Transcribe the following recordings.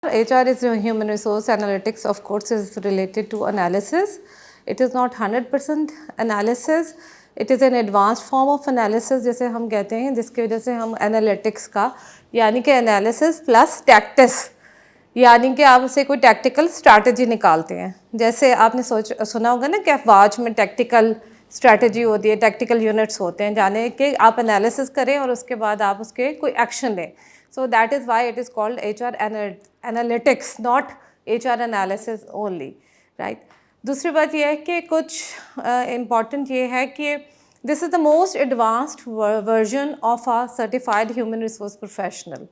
HR is human resource analytics, of course, is related to analysis. It is not 100% analysis. It is an advanced form of analysis जैसे हम कहते हैं, जिसकी वजह से हम analytics का यानी कि analysis plus tactics यानी कि आप उसे कोई tactical strategy निकालते हैं। जैसे आपने सुना होगा ना कि अफवाज में tactical strategy होती है, tactical units होते हैं, जाने कि आप analysis करें और उसके बाद आप उसके कोई action लें। So that is why it is called HR analytics, not HR analysis only, right? दूसरी बात यह है कि कुछ important ये है कि this is the most advanced version of a certified human resource professional.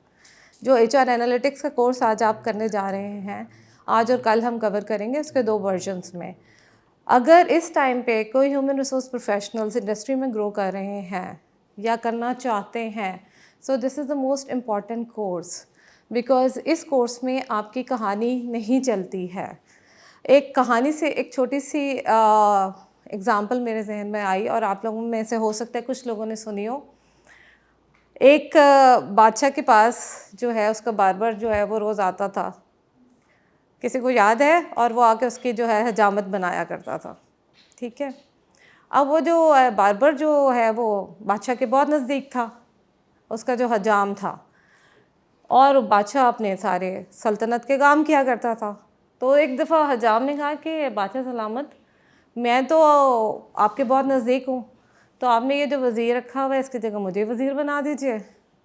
जो HR analytics का कोर्स आज आप करने जा रहे हैं, आज और कल हम कवर करेंगे उसके 2 वर्जन्स में। अगर इस टाइम पे कोई ह्यूमन रिसोर्स प्रोफेशनल्स इंडस्ट्री में ग्रो कर रहे हैं या करना चाहते हैं, so this is the most important course, because इस कोर्स में आपकी कहानी नहीं चलती है। एक कहानी से एक छोटी सी एग्ज़ाम्पल मेरे जहन में आई और आप लोगों में से हो सकता है कुछ लोगों ने सुनी हो। एक बादशाह के पास जो है उसका बार्बर जो है वो रोज़ आता था, किसी को याद है, और वो आके उसकी जो है हजामत बनाया करता था, ठीक है। अब वो जो बार्बर जो है वो बादशाह के बहुत नज़दीक था, उसका जो हजाम था, और बादशाह अपने सारे सल्तनत के काम किया करता था। तो एक दफ़ा हजाम ने कहा कि बादशाह सलामत, मैं तो आपके बहुत नज़दीक हूँ, तो आपने ये जो वज़ीर रखा हुआ है इसकी जगह मुझे वज़ीर बना दीजिए,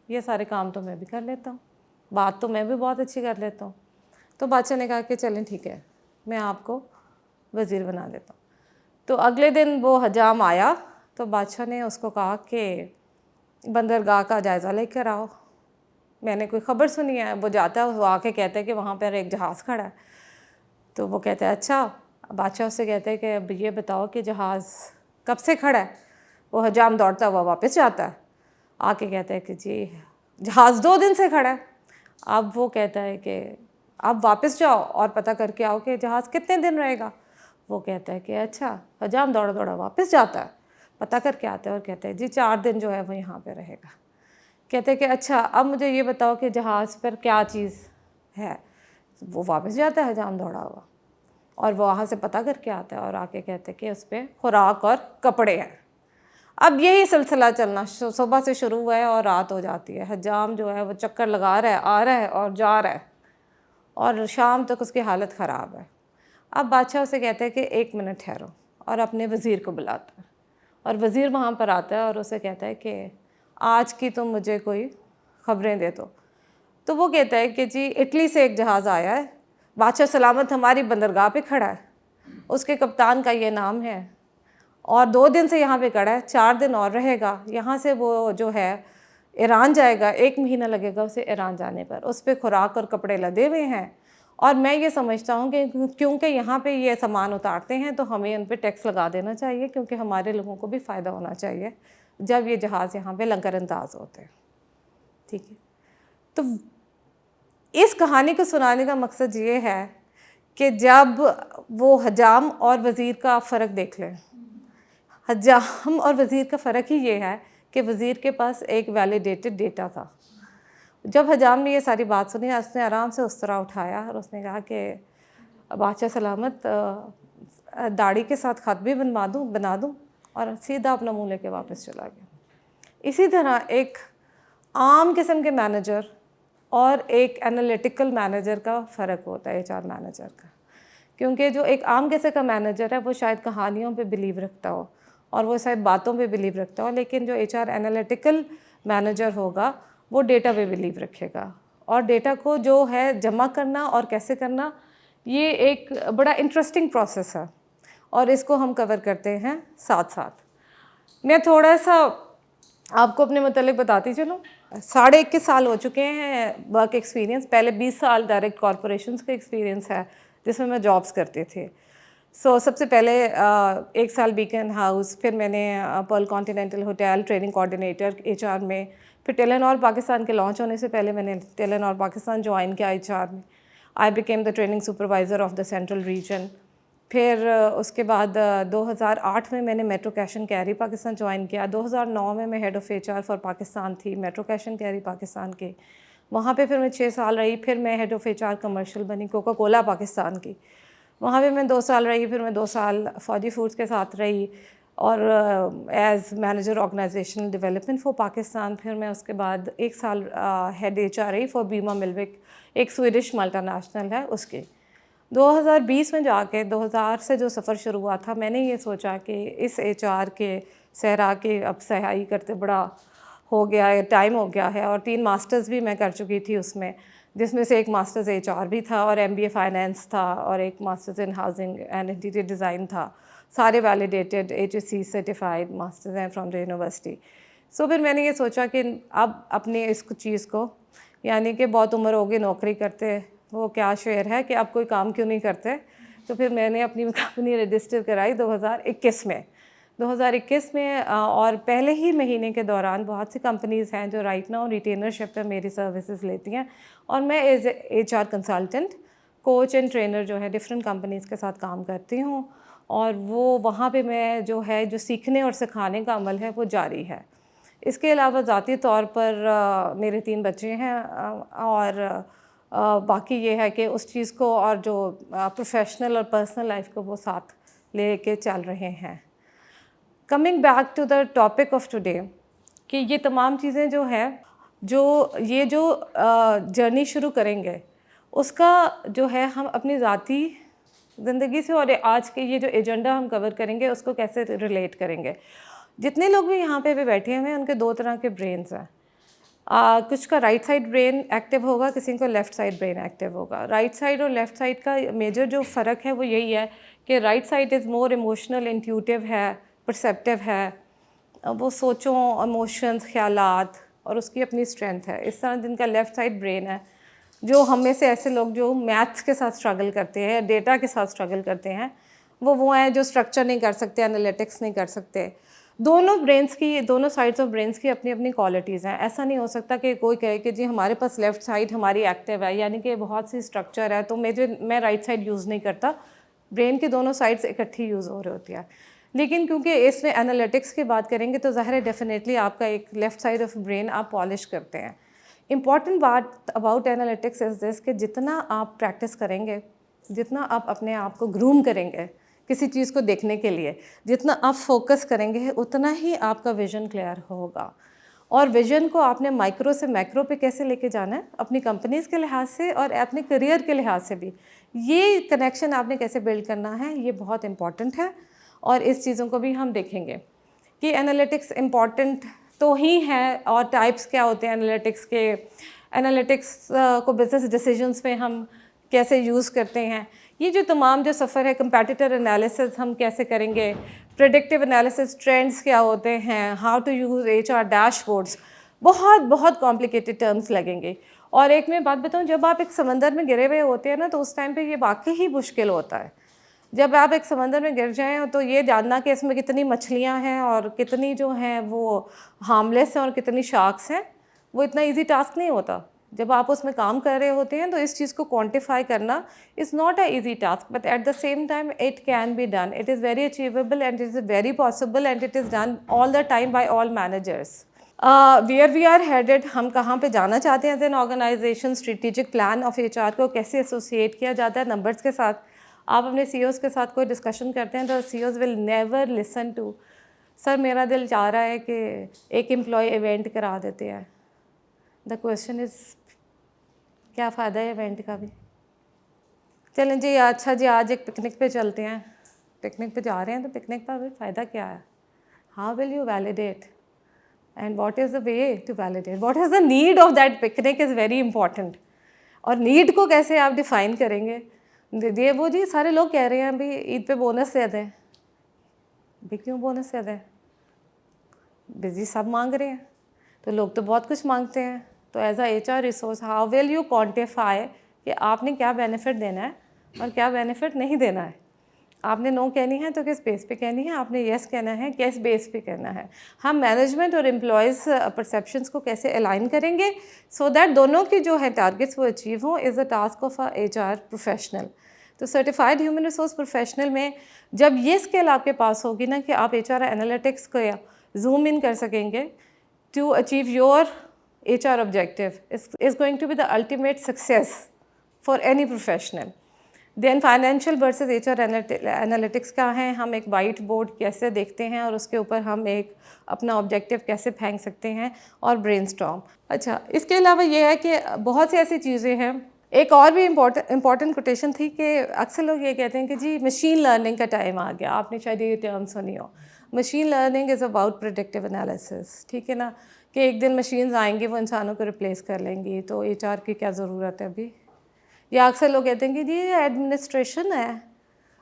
ये सारे काम तो मैं भी कर लेता हूँ, बात तो मैं भी बहुत अच्छी कर लेता हूँ। तो बादशाह ने कहा कि चलें ठीक है, मैं आपको वज़ीर बना देता हूँ। तो अगले दिन वो हजाम आया तो बादशाह ने उसको कहा कि बंदरगाह का जायज़ा लेकर आओ, मैंने कोई ख़बर सुनी है। वो जाता है, वो आके कहता है कि वहाँ पर एक जहाज़ खड़ा है। तो वो कहता है अच्छा। बादशाह उससे कहते हैं कि अब ये बताओ कि जहाज़ कब से खड़ा है। वो हजाम दौड़ता हुआ वापस जाता है, आके कहता है कि जी जहाज़ 2 दिन से खड़ा है। अब वो कहता है कि आप वापस जाओ और पता करके आओ कि जहाज़ कितने दिन रहेगा। वो कहता है कि अच्छा। हजाम दौड़ा दौड़ा वापस जाता है, पता करके आता है और कहता है जी 4 दिन जो है वो यहाँ पे रहेगा। कहते हैं कि अच्छा अब मुझे ये बताओ कि जहाज़ पर क्या चीज़ है। वो वापस जाता है हजाम दौड़ा हुआ और वो वहाँ से पता करके आता है और आके कहते हैं कि उस पर खुराक और कपड़े हैं। अब यही सिलसिला चलना सुबह से शुरू हुआ है और रात हो जाती है। हजाम जो है वो चक्कर लगा रहा है, आ रहा है और जा रहा है, और शाम तक उसकी हालत ख़राब है। अब बादशाह उसे कहते हैं कि 1 मिनट ठहरो, और अपने वज़ीर को बुलाता है, और वज़ीर वहाँ पर आता है और उसे कहता है कि आज की तुम मुझे कोई ख़बरें दे दो। तो वो कहता है कि जी इटली से एक जहाज़ आया है, बादशाह सलामत हमारी बंदरगाह पे खड़ा है, उसके कप्तान का ये नाम है, और 2 दिन से यहाँ पे खड़ा है, 4 दिन और रहेगा। यहाँ से वो जो है ईरान जाएगा, 1 महीना लगेगा उसे ईरान जाने पर। उस पर खुराक और कपड़े लदे हुए हैं, और मैं ये समझता हूँ कि क्योंकि यहाँ पे ये सामान उतारते हैं तो हमें उन पर टैक्स लगा देना चाहिए, क्योंकि हमारे लोगों को भी फ़ायदा होना चाहिए जब ये जहाज़ यहाँ पे लंगर अंदाज होते हैं, ठीक है। तो इस कहानी को सुनाने का मकसद ये है कि जब वो हजाम और वज़ीर का फ़र्क देख लें। हजाम और वज़ीर का फ़र्क ही ये है कि वज़ीर के पास एक वैलिडेटेड डेटा था। जब हजाम ने ये सारी बात सुनी, उसने आराम से उस तरह उठाया और उसने कहा कि बादशाह सलामत दाढ़ी के साथ ख़त भी बना दूँ, और सीधा अपना मुँह लेके वापस चला गया। इसी तरह एक आम किस्म के मैनेजर और एक एनालिटिकल मैनेजर का फ़र्क होता है, HR मैनेजर का। क्योंकि जो एक आम किस्म का मैनेजर है वो शायद कहानियों पे बिलीव रखता हो और वो शायद बातों पे बिलीव रखता हो, लेकिन जो HR एनालिटिकल मैनेजर होगा वो डेटा पे बिलीव रखेगा, और डेटा को जो है जमा करना और कैसे करना, ये एक बड़ा इंटरेस्टिंग प्रोसेस है, और इसको हम कवर करते हैं साथ साथ। मैं थोड़ा सा आपको अपने मतलब बताती चलूँ। 21.5 साल हो चुके हैं वर्क एक्सपीरियंस। पहले 20 साल डायरेक्ट कॉरपोरेशंस का एक्सपीरियंस है जिसमें मैं जॉब्स करते थे। सबसे पहले 1 साल बीकन हाउस, फिर मैंने Perl continental hotel training coordinator HR में, फिर टेलेनॉर पाकिस्तान के लॉन्च होने से पहले मैंने टेलेनॉर पाकिस्तान ज्वाइन किया HR में। I became the training supervisor of the central region. फिर उसके बाद 2008 में मैंने Metro Cash and Carry Pakistan join किया। 2009 में मैं head of HR for Pakistan थी, Metro Cash and Carry Pakistan के। वहाँ पे फिर मैं 6 साल रही, फिर मैं हेड ऑफ़ HR कमर्शियल बनी कोका कोला पाकिस्तान की। वहाँ पे मैं 2 साल रही, फिर मैं 2 साल फौजी फूड्स के साथ रही और as manager organisational development for Pakistan. फिर मैं उसके बाद 1 साल हेड HR रही फॉर बीमा मिल्विक, एक स्वीडिश मल्टीनेशनल है उसकी। 2020 में जाके 2000 से जो सफ़र शुरू हुआ था, मैंने ये सोचा कि इस HR के सहरा के अब सहाई करते बड़ा हो गया है, टाइम हो गया है। और 3 मास्टर्स भी मैं कर चुकी थी उसमें, जिसमें से एक मास्टर्स HR भी था और MBA फाइनेंस था और एक masters in housing and interior design था। सारे वैलिडेटेड HSC सर्टिफाइड मास्टर्स हैं फ्रॉम द यूनिवर्सिटी। सो फिर मैंने ये सोचा कि अब अपनी इस चीज़ को, यानी कि बहुत उम्र हो गई नौकरी करते, वो क्या शेर है कि अब कोई काम क्यों नहीं करते। तो फिर मैंने अपनी कंपनी रजिस्टर कराई 2021 में। 2021 में और पहले ही महीने के दौरान बहुत सी कंपनीज़ हैं जो राइट नाउ रिटेनरशिप पे मेरी सर्विसेज लेती हैं और मैं as HR consultant, coach and trainer जो है डिफरेंट कंपनीज़ के साथ काम करती हूँ। और वो वहाँ पे मैं जो है जो सीखने और सिखाने का अमल है वो जारी है। इसके अलावा ज़ाती तौर पर मेरे 3 बच्चे हैं और बाकी ये है कि उस चीज़ को और जो प्रोफेशनल और पर्सनल लाइफ को वो साथ लेके चल रहे हैं। Coming back to the topic of today, कि ये तमाम चीज़ें जो हैं, जो जर्नी शुरू करेंगे उसका जो है हम अपनी ज़ाती ज़िंदगी से और आज के ये जो एजेंडा हम कवर करेंगे उसको कैसे रिलेट करेंगे। जितने लोग भी यहाँ पे बैठे हुए हैं उनके 2 तरह के ब्रेन्स हैं। कुछ का राइट साइड ब्रेन एक्टिव होगा, किसी को लेफ़्ट साइड ब्रेन एक्टिव होगा। राइट साइड और लेफ़्ट साइड का मेजर जो फ़र्क है वो यही है कि right side is more emotional, intuitive है, परसेप्टिव है, वो सोचों, इमोशंस, ख़यालात और उसकी अपनी स्ट्रेंथ है। इस तरह जिनका लेफ़्ट साइड ब्रेन है, जो हम में से ऐसे लोग जो मैथ्स के साथ स्ट्रगल करते हैं या डेटा के साथ स्ट्रगल करते हैं, वो हैं जो स्ट्रक्चर नहीं कर सकते, एनालिटिक्स नहीं कर सकते। दोनों साइड्स ऑफ ब्रेन्स की अपनी अपनी क्वालिटीज़ हैं। ऐसा नहीं हो सकता कि कोई कहे कि जी हमारे पास लेफ़्ट साइड हमारी एक्टिव है, यानी कि बहुत सी स्ट्रक्चर है तो मैं राइट साइड यूज़ नहीं करता। ब्रेन की दोनों साइड्स इकट्ठी यूज़ हो रही होती है। लेकिन क्योंकि इसमें एनालिटिक्स की बात करेंगे तो ज़ाहिर है डेफिनेटली आपका एक लेफ़्ट साइड ऑफ ब्रेन आप पॉलिश करते हैं। इम्पॉर्टेंट बात अबाउट एनालिटिक्स इज़ दिस कि जितना आप प्रैक्टिस करेंगे, जितना आप अपने आप को ग्रूम करेंगे किसी चीज़ को देखने के लिए, जितना आप फोकस करेंगे उतना ही आपका विज़न क्लियर होगा। और विज़न को आपने माइक्रो से मैक्रो पे कैसे लेके जाना है, अपनी कंपनीज़ के लिहाज से और अपने करियर के लिहाज से भी, ये कनेक्शन आपने कैसे बिल्ड करना है, ये बहुत इम्पॉर्टेंट है। और इस चीज़ों को भी हम देखेंगे कि एनालिटिक्स इम्पॉर्टेंट तो ही है और टाइप्स क्या होते हैं एनालिटिक्स के। एनालिटिक्स को बिजनेस डिसीजंस में हम कैसे यूज़ करते हैं, ये जो तमाम जो सफ़र है, कंपैटिटर एनालिसिस हम कैसे करेंगे, प्रेडिक्टिव एनालिसिस, ट्रेंड्स क्या होते हैं, how to use HR dashboards, बहुत बहुत कॉम्प्लिकेटेड टर्म्स लगेंगे। और एक मैं बात बताऊं, जब आप एक समंदर में गिरे हुए होते हैं ना तो उस टाइम पे ये वाकई ही मुश्किल होता है। जब आप एक समंदर में गिर जाएं तो ये जानना कि इसमें कितनी मछलियां हैं और कितनी जो हैं वो हार्मलेस हैं और कितनी शार्क्स हैं, वो इतना इजी टास्क नहीं होता। जब आप उसमें काम कर रहे होते हैं तो इस चीज़ को क्वांटिफाई करना is not a easy task, but at the same time it can be done, it is very achievable and it is very possible and it is done all the time by all managers. Where we are headed, हम कहाँ पे जाना चाहते हैं as an organisation, strategic plan of HR को कैसे associate किया जाता है नंबर्स के साथ। आप अपने CEOs के साथ कोई डिस्कशन करते हैं तो CEOs will never listen to, sir मेरा दिल चाह रहा है कि एक एम्प्लॉय इवेंट करा देते हैं। द क्वेश्चन इज़ क्या फ़ायदा है इवेंट का भी। चलें जी, अच्छा जी आज एक पिकनिक पे चलते हैं, पिकनिक पे जा रहे हैं तो पिकनिक का भी फ़ायदा क्या है, how will you validate and what is the way to validate, what is the need of that picnic is very important. और नीड को कैसे आप डिफ़ाइन करेंगे, ये वो जी सारे लोग कह रहे हैं अभी ईद पे बोनस दे दें, भी क्यों बोनस दे दें, बिजी सब मांग रहे हैं तो लोग तो बहुत कुछ मांगते हैं। तो as a HR resource how will you quantify कि आपने क्या बेनिफिट देना है और क्या बेनिफिट नहीं देना है। आपने नो कहनी है तो किस बेस पे कहनी है, आपने येस कहना है किस बेस पे कहना है। हम मैनेजमेंट और एम्प्लॉयज़ परसेप्शंस को कैसे अलाइन करेंगे सो दैट दोनों की जो है टारगेट्स वो अचीव हों is the task of a HR professional. तो सर्टिफाइड ह्यूमन रिसोर्स प्रोफेशनल में जब ये स्किल आपके पास होगी ना कि आप HR एनालिटिक्स को जूम इन कर सकेंगे to achieve your HR objective is going to be the ultimate success for any professional. Then financial versus HR analytics क्या है, हम एक वाइट बोर्ड कैसे देखते हैं और उसके ऊपर हम एक अपना ऑब्जेक्टिव कैसे फेंक सकते हैं और ब्रेनस्टॉर्म। अच्छा, इसके अलावा ये है कि बहुत सी ऐसी चीज़ें हैं। एक और भी इम्पॉर्टेंट कोटेशन थी कि अक्सर लोग ये कहते हैं कि जी मशीन लर्निंग का टाइम आ गया, आपने शायद ये टर्म सुनी हो। Machine learning is about predictive analysis, ठीक है ना, कि एक दिन मशीन्स आएंगी वो इंसानों को रिप्लेस कर लेंगी, तो HR की क्या ज़रूरत है अभी। या अक्सर लोग कहते हैं कि जी एडमिनिस्ट्रेशन है,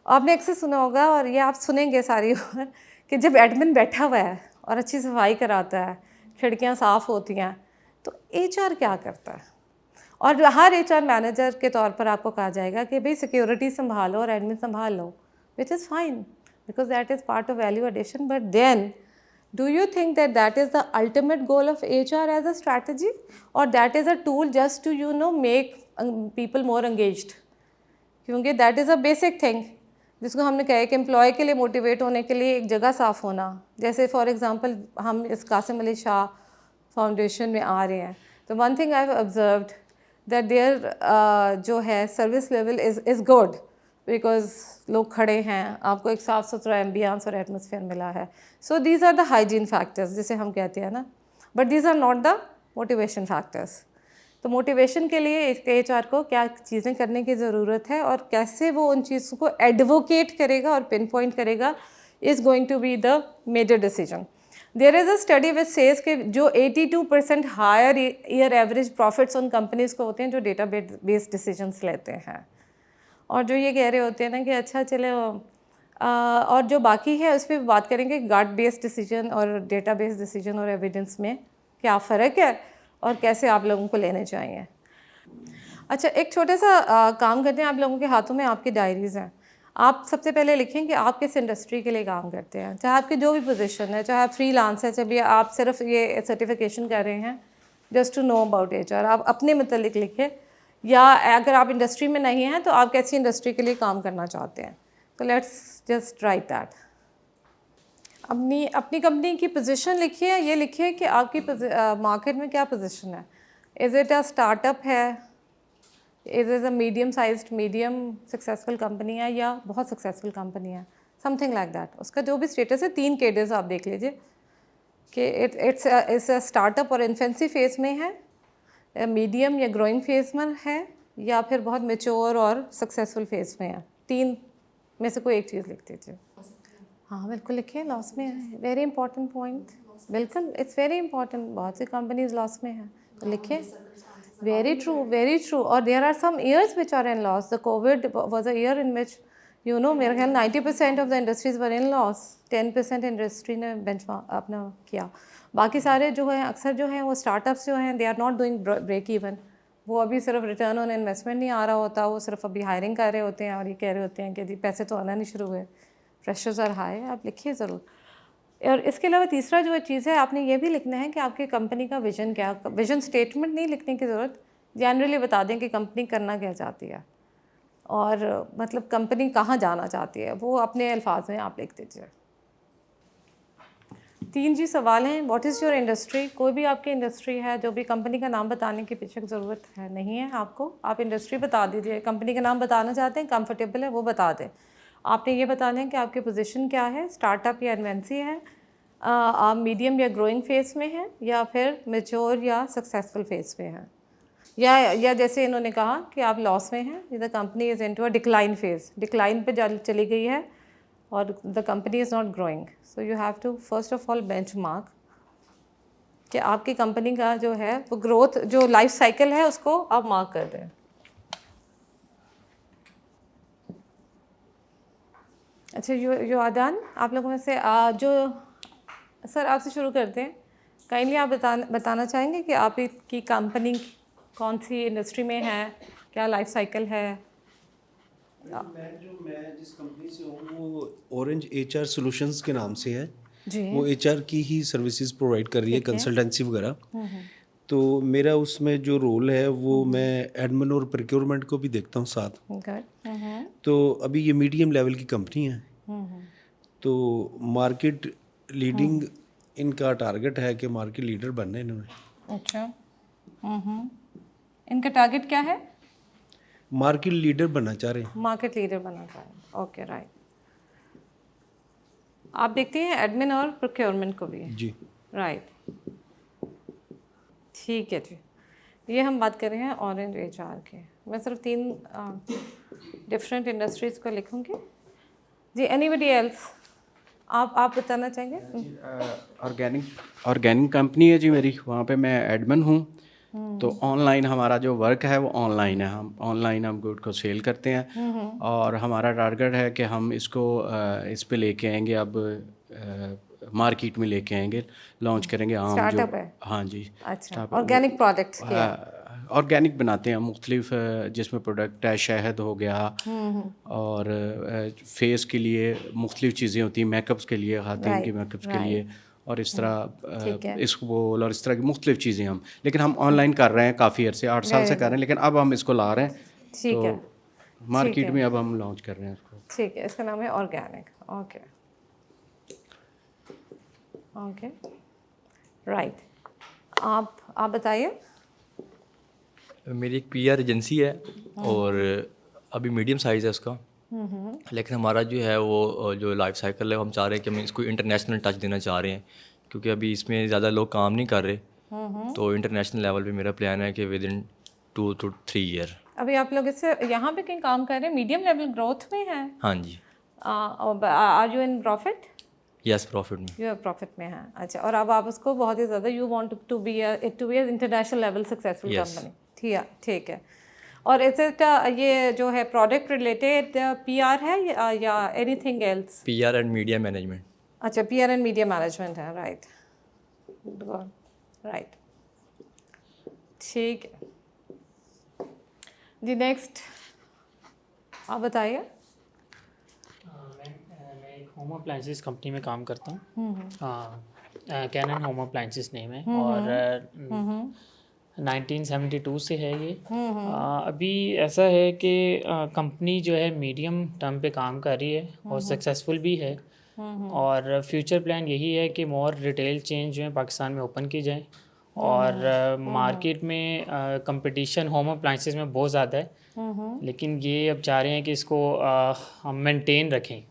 आपने अक्सर सुना होगा और ये आप सुनेंगे सारी उम्र कि जब एडमिन बैठा हुआ है और अच्छी सफाई कराता है, खिड़कियाँ साफ़ होती हैं, तो HR क्या करता है। और हर HR मैनेजर के तौर पर आपको कहा जाएगा कि भाई सिक्योरिटी संभालो और एडमिन संभाल लो, which is fine because that is part of value addition, but then do you think that that is the ultimate goal of HR as a strategy, or that is a tool just to make people more engaged? क्योंकि that is a basic thing जिसको हमने कहा है कि employ के लिए motivate होने के लिए एक जगह साफ़ होना। जैसे फॉर एग्जांपल हम इस कासिम अली शाह फाउंडेशन में आ रहे हैं, तो one thing I have observed that there जो है service level is good because लोग खड़े हैं, आपको एक साफ़ सुथरा एम्बियंस और एटमॉस्फेयर मिला है। So these are the hygiene factors जिसे हम कहते हैं ना, but these are not the motivation factors. तो मोटिवेशन के लिए एक HR को क्या चीज़ें करने की ज़रूरत है और कैसे वो उन चीज़ों को एडवोकेट करेगा और पिन पॉइंट करेगा is going to be the major decision. There is a study which says कि जो 82% हायर ईयर एवरेज प्रॉफिट्स उन कंपनीज़ को होते हैं जो डेटा बेस्ड डिसीजंस लेते हैं, और जो ये कह रहे होते हैं ना कि अच्छा चले और जो बाकी है उस पर बात करेंगे गट बेस्ड डिसीजन और डेटा बेस्ड डिसीजन और एविडेंस में क्या फ़र्क है और कैसे आप लोगों को लेने चाहिए। अच्छा, एक छोटा सा काम करते हैं, आप लोगों के हाथों में आपकी डायरीज़ हैं। आप सबसे पहले लिखें कि आप किस इंडस्ट्री के लिए काम करते हैं, चाहे आपकी जो भी पोजीशन है, चाहे आप फ्रीलांस है, चाहे आप सिर्फ ये सर्टिफिकेशन कर रहे हैं just to know about HR, आप अपने मतलब लिखें, या अगर आप इंडस्ट्री में नहीं हैं तो आप कैसी इंडस्ट्री के लिए काम करना चाहते हैं। तो लेट्स जस्ट राइट दैट। अपनी कंपनी की पोजीशन लिखिए, ये लिखिए कि आपकी मार्केट में क्या पोजीशन है। इज़ इट अ स्टार्टअप है, is is a medium sized medium successful company है, या बहुत सक्सेसफुल कंपनी है, समथिंग लाइक दैट। उसका जो भी स्टेटस है 3 केडेज आप देख लीजिए कि इट्स अ स्टार्टअप और इन्फेंसी फेज में है, मीडियम या ग्रोइंग फेज में है, या फिर बहुत मेच्योर और सक्सेसफुल फेज में है। 3 में से कोई एक चीज़ लिख दीजिए। हाँ बिल्कुल लिखिए, लॉस में है, वेरी इंपॉर्टेंट पॉइंट, बिल्कुल इट्स वेरी इंपॉर्टेंट, बहुत सी कंपनीज लॉस में है तो लिखिए। Very true. और there are some years which are in loss. The Covid was a year in which मेरे ख्याल 90% of the industries were in loss, 10% industry ने बेंचमार्क अपना किया। बाकी सारे जो हैं अक्सर जो हैं वो स्टार्टअप्स जो हैं they are not doing break even, वो अभी सिर्फ रिटर्न ऑन इन्वेस्टमेंट नहीं आ रहा होता, वो सिर्फ अभी हायरिंग कर रहे होते हैं और ये कह रहे होते हैं कि जी पैसे तो आना नहीं शुरू हुए, प्रेशर्स आर हाई। आप लिखिए ज़रूर। और इसके अलावा तीसरा जो चीज़ है, आपने ये भी लिखना है कि आपकी कंपनी का विजन क्या। विजन स्टेटमेंट नहीं लिखने की ज़रूरत, जनरली बता दें कि कंपनी करना क्या चाहती है और मतलब कंपनी कहाँ जाना चाहती है, वो अपने अल्फाज में आप लिख दीजिए। 3 जी सवाल हैं। What is your industry. कोई भी आपकी इंडस्ट्री है, जो भी कंपनी का नाम बताने की पीछे ज़रूरत है नहीं है आपको, आप इंडस्ट्री बता दीजिए। कंपनी का नाम बताना चाहते हैं, कंफर्टेबल है वो बता दें। आपने ये बताना है कि आपकी पोजीशन क्या है, स्टार्टअप या इन्वेंसी है, आप मीडियम या ग्रोइंग फेज़ में हैं, या फिर मेच्योर या सक्सेसफुल फेज़ में हैं, या जैसे इन्होंने कहा कि आप लॉस में हैं, the company is into a decline phase, decline पे चली गई है और the company is not growing. So you have to first of all benchmark कि आपकी कंपनी का जो है वो ग्रोथ जो लाइफ साइकिल है उसको आप मार्क कर दें। अच्छा, यू आर डन। आप लोगों में से जो सर आपसे शुरू करते हैं, काइंडली आप बताना चाहेंगे कि आपकी कंपनी कौन सी इंडस्ट्री में है, क्या लाइफ साइकिल है। मैं जिस कंपनी से हूँ वो ऑरेंज HR सॉल्यूशंस के नाम से है जी, वो HR की ही सर्विसेज प्रोवाइड कर रही है, ठीक है। कंसल्टेंसी वगैरह। तो मेरा उसमें जो रोल है वो मैं एडमिन और प्रोक्योरमेंट को भी देखता हूँ साथ। गुड। तो अभी ये मीडियम लेवल की कंपनी है, तो मार्केट लीडिंग इनका टारगेट है कि मार्केट लीडर बनना है इन्होंने। अच्छा, इनका टारगेट क्या है? मार्केट लीडर बनना चाह रहे हैं। मार्केट लीडर बनना चाह रहे हैं। Okay, right. आप देखते हैं एडमिन और प्रोक्योरमेंट को भी? जी। राइट, ठीक है जी। ये हम बात कर रहे हैं ऑरेंज एचआर के। मैं सिर्फ 3 डिफरेंट इंडस्ट्रीज़ को लिखूंगी जी। Anybody else? आप बताना चाहेंगे? ऑर्गेनिक कंपनी है जी मेरी, वहाँ पे मैं एडमिन हूँ। तो ऑनलाइन हमारा जो वर्क है वो ऑनलाइन है, हम ऑनलाइन हम गुड को सेल करते हैं। और हमारा टारगेट है कि हम इसको इस पे लेके आएंगे, अब मार्केट में लेके आएंगे, लॉन्च करेंगे आम जो। स्टार्टअप है? हाँ जी। अच्छा, ऑर्गेनिक प्रोडक्ट्स के? ऑर्गेनिक बनाते हैं मुख्तलिफ, जिसमें प्रोडक्ट है, शहद हो गया, और फेस के लिए मुख्तलिफ चीज़ें होती हैं, मेकअप्स के लिए, खातिन के मेकअप्स के लिए, और इस तरह इसको और इस तरह की मुख्तलिफ चीज़ें हम, लेकिन हम ऑनलाइन कर रहे हैं काफ़ी अर्से, 8 साल से कर रहे हैं, लेकिन अब हम इसको ला रहे हैं। ठीक है, मार्केट में अब हम लॉन्च कर रहे हैं इसको। ठीक है। इसका नाम है ऑर्गेनिक। Okay, okay, right. आप बताइए। मेरी एक पीआर एजेंसी है और अभी मीडियम साइज़ है उसका, लेकिन हमारा जो है वो जो लाइफ साइकिल है, हम चाह रहे हैं कि हम इसको इंटरनेशनल टच देना चाह रहे हैं, क्योंकि अभी इसमें ज़्यादा लोग काम नहीं कर रहे। तो इंटरनेशनल लेवल पे मेरा प्लान है कि विद इन 2 to 3 ईयर। अभी आप लोग इससे यहाँ पे कहीं काम कर रहे हैं, मीडियम लेवल ग्रोथ में है? हाँ जी। Are you in profit? Yes, profit में। यू प्रॉफिट में है। अच्छा, और अब आप उसको बहुत ही ज़्यादा you want to be international level successful company? ठीक है। और इज इट ये जो है प्रोडक्ट रिलेटेड पीआर है या anything else? PR and media management. अच्छा, पीआर एंड मीडिया मैनेजमेंट है, राइट, राइट, ठीक है जी। नेक्स्ट आप बताइए। मैं एक होम अप्लाइंसेस कंपनी में काम करता हूँ। कैनन होम अप्लाइंसेस नेम है, और 1972 से है ये। अभी ऐसा है कि कंपनी जो है मीडियम टर्म पे काम कर रही है और सक्सेसफुल भी है, और फ्यूचर प्लान यही है कि मोर रिटेल चेन जो है पाकिस्तान में ओपन की जाए, और मार्केट में कंपटीशन होम अप्लाइंसेस में बहुत ज़्यादा है, लेकिन ये अब चाह रहे हैं कि इसको हम मेंटेन रखें।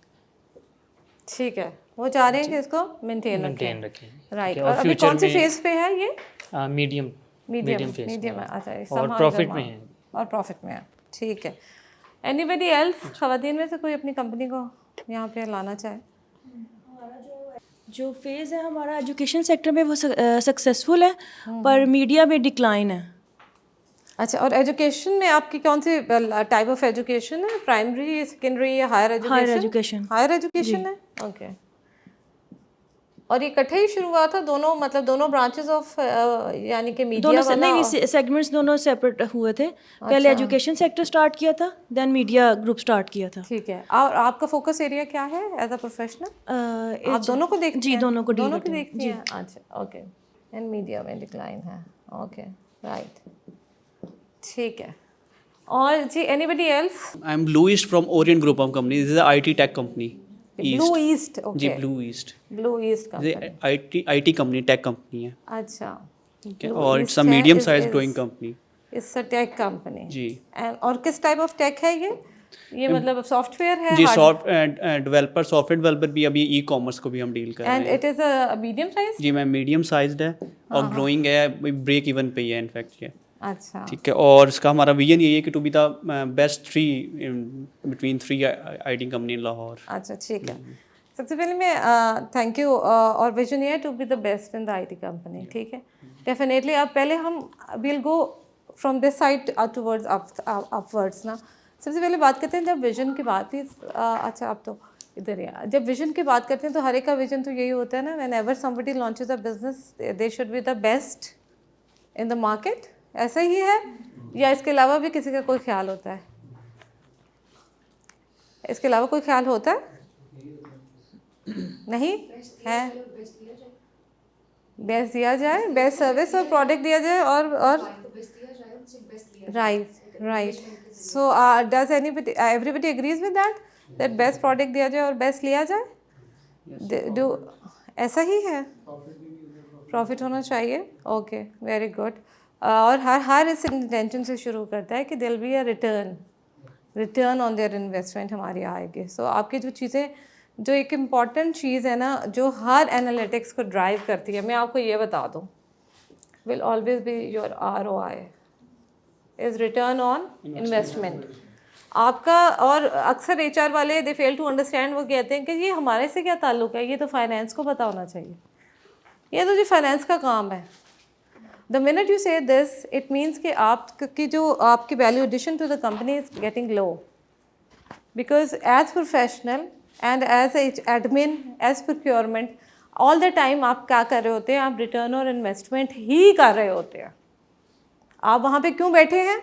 ठीक है, वो चाह रहे हैं कि इसको मेंटेन रखें, राइट। और अभी कौन सी फेज पे है ये? मीडियम फेज मीडियम है। अच्छा, और प्रॉफिट में है। और प्रॉफिट में है, ठीक है। एनीबडी एल्स, ख़वातीन में से कोई अपनी कंपनी को यहाँ पे लाना चाहे? जो फेज़ है हमारा एजुकेशन सेक्टर में वो सक्सेसफुल है, पर मीडिया में डिक्लाइन है। अच्छा, और एजुकेशन में आपकी कौन सी टाइप ऑफ एजुकेशन है? प्राइमरी, सेकेंडरी या हायर एजुकेशन? हायर एजुकेशन है, ओके। और ये इकट्ठे ही शुरू हुआ था दोनों, मतलब दोनों ब्रांचेस ऑफ, यानी कि मीडिया वाला? नहीं, सेगमेंट्स दोनों सेपरेट हुए थे। पहले एजुकेशन सेक्टर स्टार्ट किया था, देन मीडिया ग्रुप स्टार्ट किया था। ठीक है। और आपका फोकस एरिया क्या है एज अ प्रोफेशनल? आप दोनों को देखती हैं? जी, दोनों को देखती हैं। अच्छा, ओके। एंड मीडिया में डिक्लाइन है, ओके, राइट, ठीक है। और जी, anybody else? I am Blue East from Orient group of company. This is IT tech company. Blue East, okay जी, Blue East company. IT company, tech company है। अच्छा, और it's a medium size growing company. It's a tech company जी। और किस type of take है ये मतलब सॉफ्टवेयर है? जी, डेवलपर, सॉफ्टवेयर डेवलपर भी, अभी ई-कॉमर्स को भी हम डील कर रहे हैं। And it is a medium size? जी मैम, मीडियम साइज्ड है और ग्रोइंग है, ब्रेक इवन पे ही है इनफैक्ट ये। अच्छा, ठीक है। और इसका हमारा विजन यही है कि to be the best 3 between 3 IT company in Lahore. अच्छा, ठीक है। सबसे पहले मैं थैंक यू, और विजन ये है to be the best in the IT company, ठीक है, डेफिनेटली। अब पहले हम will go from this side towards upwards ना। सबसे पहले बात करते हैं जब विजन की बात थी, अच्छा अब तो इधर ही, जब विजन की बात करते हैं तो हर एक का विजन तो यही होता है ना, when ever somebody launches a business they should be the best in the market. ऐसा ही है या इसके अलावा भी किसी का कोई ख्याल होता है? इसके अलावा कोई ख्याल होता है? नहीं है? बेस्ट दिया जाए, बेस्ट सर्विस और प्रोडक्ट दिया जाए, और right. So does everybody agrees with that best product दिया जाए और बेस्ट लिया जाए? ऐसा ही है, प्रॉफिट होना चाहिए, ओके, वेरी गुड। और हर इस इंटेंशन से शुरू करता है कि दिल be a return on their investment हमारी आएगी। सो आपकी जो चीज़ें, जो एक इम्पॉर्टेंट चीज़ है ना जो हर एनालिटिक्स को ड्राइव करती है, मैं आपको ये बता दूँ, will always be your ROI is return on investment आपका। और अक्सर HR वाले दे फेल टू अंडरस्टैंड, वो कहते हैं कि ये हमारे से क्या ताल्लुक़ है, ये तो फाइनेंस को पता होना चाहिए, ये तो जी फाइनेंस का काम है। The minute you say this it means कि आपकी जो आपकी value addition to the company is getting low, because as professional and as admin as procurement all the time आप क्या कर रहे होते हैं, आप रिटर्न और इन्वेस्टमेंट ही कर रहे होते हैं। आप वहाँ पे क्यों बैठे हैं?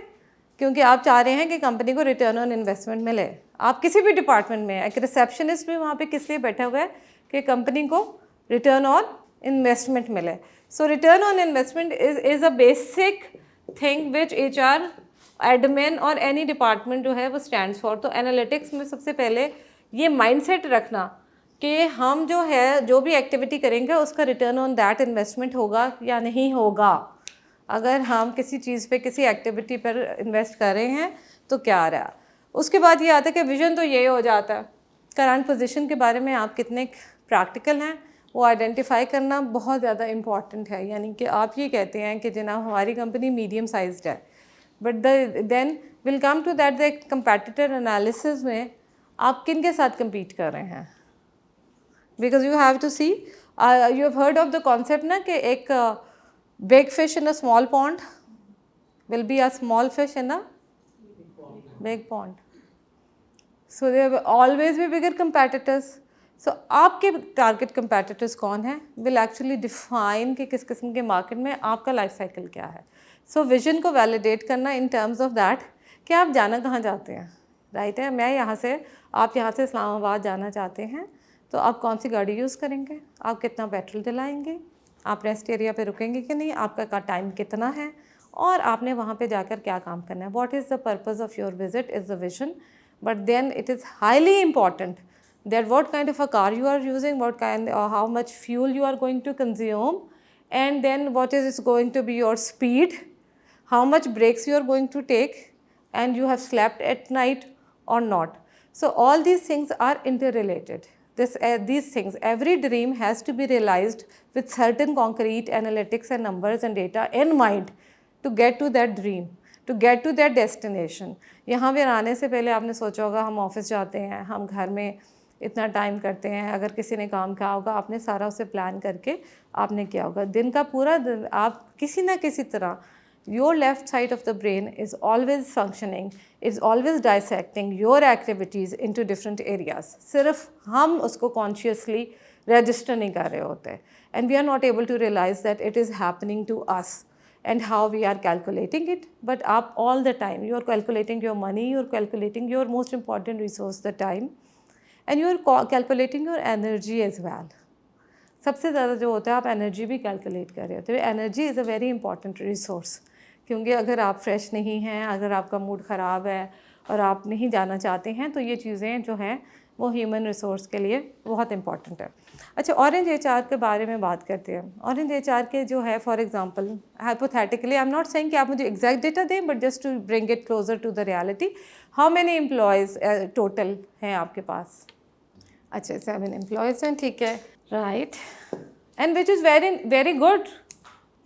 क्योंकि आप चाह रहे हैं कि कंपनी को रिटर्न ऑन इन्वेस्टमेंट मिले। आप किसी भी डिपार्टमेंट में, एक रिसेप्शनिस्ट भी वहाँ पे किस लिए बैठा हुआ है कि कंपनी को रिटर्न ऑन इन्वेस्टमेंट मिले। So return on investment is a basic thing which HR admin और एनी डिपार्टमेंट जो है वो स्टैंड्स फॉर। तो एनालिटिक्स में सबसे पहले ये माइंडसेट रखना कि हम जो है जो भी एक्टिविटी करेंगे उसका रिटर्न ऑन दैट इन्वेस्टमेंट होगा या नहीं होगा। अगर हम किसी चीज़ पे किसी एक्टिविटी पर इन्वेस्ट कर रहे हैं तो क्या आ रहा है। उसके बाद ये आता है कि विज़न तो ये हो जाता है, करंट पोजीशन के बारे में आप कितने प्रैक्टिकल हैं वो आइडेंटिफाई करना बहुत ज़्यादा इम्पॉर्टेंट है। यानी कि आप ये कहते हैं कि जनाब हमारी कंपनी मीडियम साइज्ड है, but then will come to that the competitor analysis में आप किन के साथ compete कर रहे हैं। Because you have to see, you have heard of the concept ना कि एक big fish in a small pond will be a small fish in a big pond. So there will always be bigger competitors. So आपके target competitors कौन हैं will actually define कि किस किस्म के market में आपका life cycle क्या है। So vision को validate करना in terms of that कि आप जाना कहाँ चाहते हैं, right है। मैं यहाँ से, आप यहाँ से इस्लामाबाद जाना चाहते हैं तो आप कौन सी गाड़ी यूज़ करेंगे, आप कितना पेट्रोल दिलाएंगे, आप रेस्ट एरिया पे रुकेंगे कि नहीं, आपका टाइम कितना है और आपने वहाँ पे जाकर क्या काम करना है। What is the purpose of your visit is the vision, but then it is highly important that what kind of a car you are using, what kind how much fuel you are going to consume, and then what is going to be your speed, how much breaks you are going to take, and you have slept at night or not. So all these things are interrelated. These things, every dream has to be realized with certain concrete analytics and numbers and data in mind to get to that dream, to get to that destination. यहाँ पर आने से पहले आपने सोचा होगा हम office जाते हैं, हम घर में इतना टाइम करते हैं, अगर किसी ने काम किया होगा आपने सारा उसे प्लान करके आपने किया होगा। दिन का पूरा दिन आप किसी ना किसी तरह, your left side of the brain is always functioning, is always dissecting your activities into different areas. सिर्फ हम उसको consciously register नहीं कर रहे होते, and we are not able to realize that it is happening to us and how we are calculating it. But आप all the time you are calculating your money, you are calculating your most important resource, the time, and you are calculating your energy as well. सबसे ज़्यादा जो होता है आप energy भी calculate कर रहे होते हैं। Energy is a very important resource, क्योंकि अगर आप फ्रेश नहीं हैं, अगर आपका मूड ख़राब है और आप नहीं जाना चाहते हैं तो ये चीज़ें जो हैं वो ह्यूमन रिसोर्स के लिए बहुत इंपॉर्टेंट है। अच्छा, ऑरेंज HR के बारे में बात करते हैं। ऑरेंज HR के जो है for example hypothetically, I am not saying कि आप मुझे एग्जैक्ट डेटा दें, but just to bring it closer to the reality, how many employees total हैं आपके पास? अच्छा, 7 एम्प्लॉयज़ हैं, ठीक है, right, and which is very very good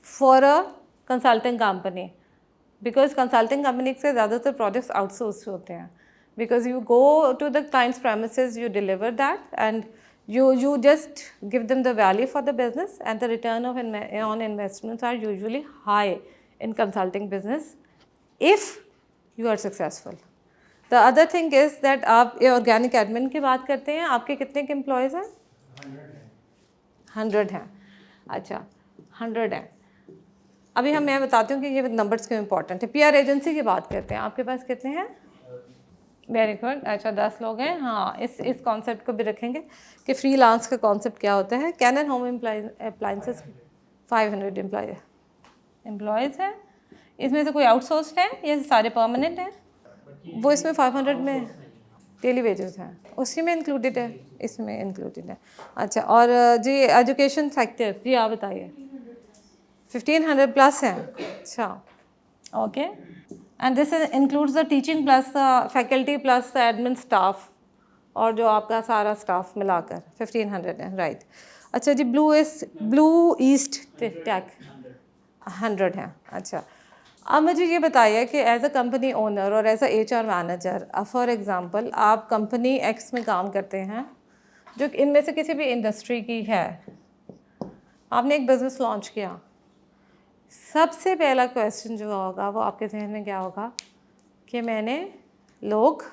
for a consulting company, because consulting company से ज़्यादातर प्रोजेक्ट्स आउटसोर्स होते हैं, because you go to the clients premises, you deliver that, and you just give them the value for the business, and the return of on investments are usually high in consulting business if you are successful. The other thing is that आप ये organic admin की बात करते हैं, आपके कितने के employees हैं? 100 हैं। अच्छा, 100 हैं। अभी मैं बताती हूँ कि ये नंबर्स क्यों इंपॉर्टेंट है। PR एजेंसी की बात करते हैं, आपके पास कितने हैं? Very good. अच्छा, 10 लोग हैं। हाँ, इस कॉन्सेप्ट को भी रखेंगे कि फ्रीलांस का कॉन्सेप्ट क्या होता है। कैनन होम अप्लायंसेस 500 एम्प्लॉयज़ हैं। इसमें से कोई आउटसोर्स्ड है या सारे परमानेंट हैं? वो इसमें 500 में डेली वेजेस हैं, उसी में इंक्लूडेड है, इसमें इंक्लूडेड है। अच्छा, और जी एजुकेशन सेक्टर, जी आप बताइए। 1500 प्लस हैं, अच्छा, okay. And this includes the teaching plus the faculty plus the admin staff, और जो आपका सारा स्टाफ मिलाकर 1500 है, राइट। अच्छा जी, ब्लू ईस्ट टेक 100 है, अच्छा। अब मुझे ये बताइए कि एज अ कंपनी ओनर और as a HR manager, for example आप कंपनी X में काम करते हैं जो इनमें से किसी भी इंडस्ट्री की है, आपने एक बिज़नेस लॉन्च किया, सबसे पहला क्वेश्चन जो होगा वो आपके जहन में क्या होगा कि मैंने लोग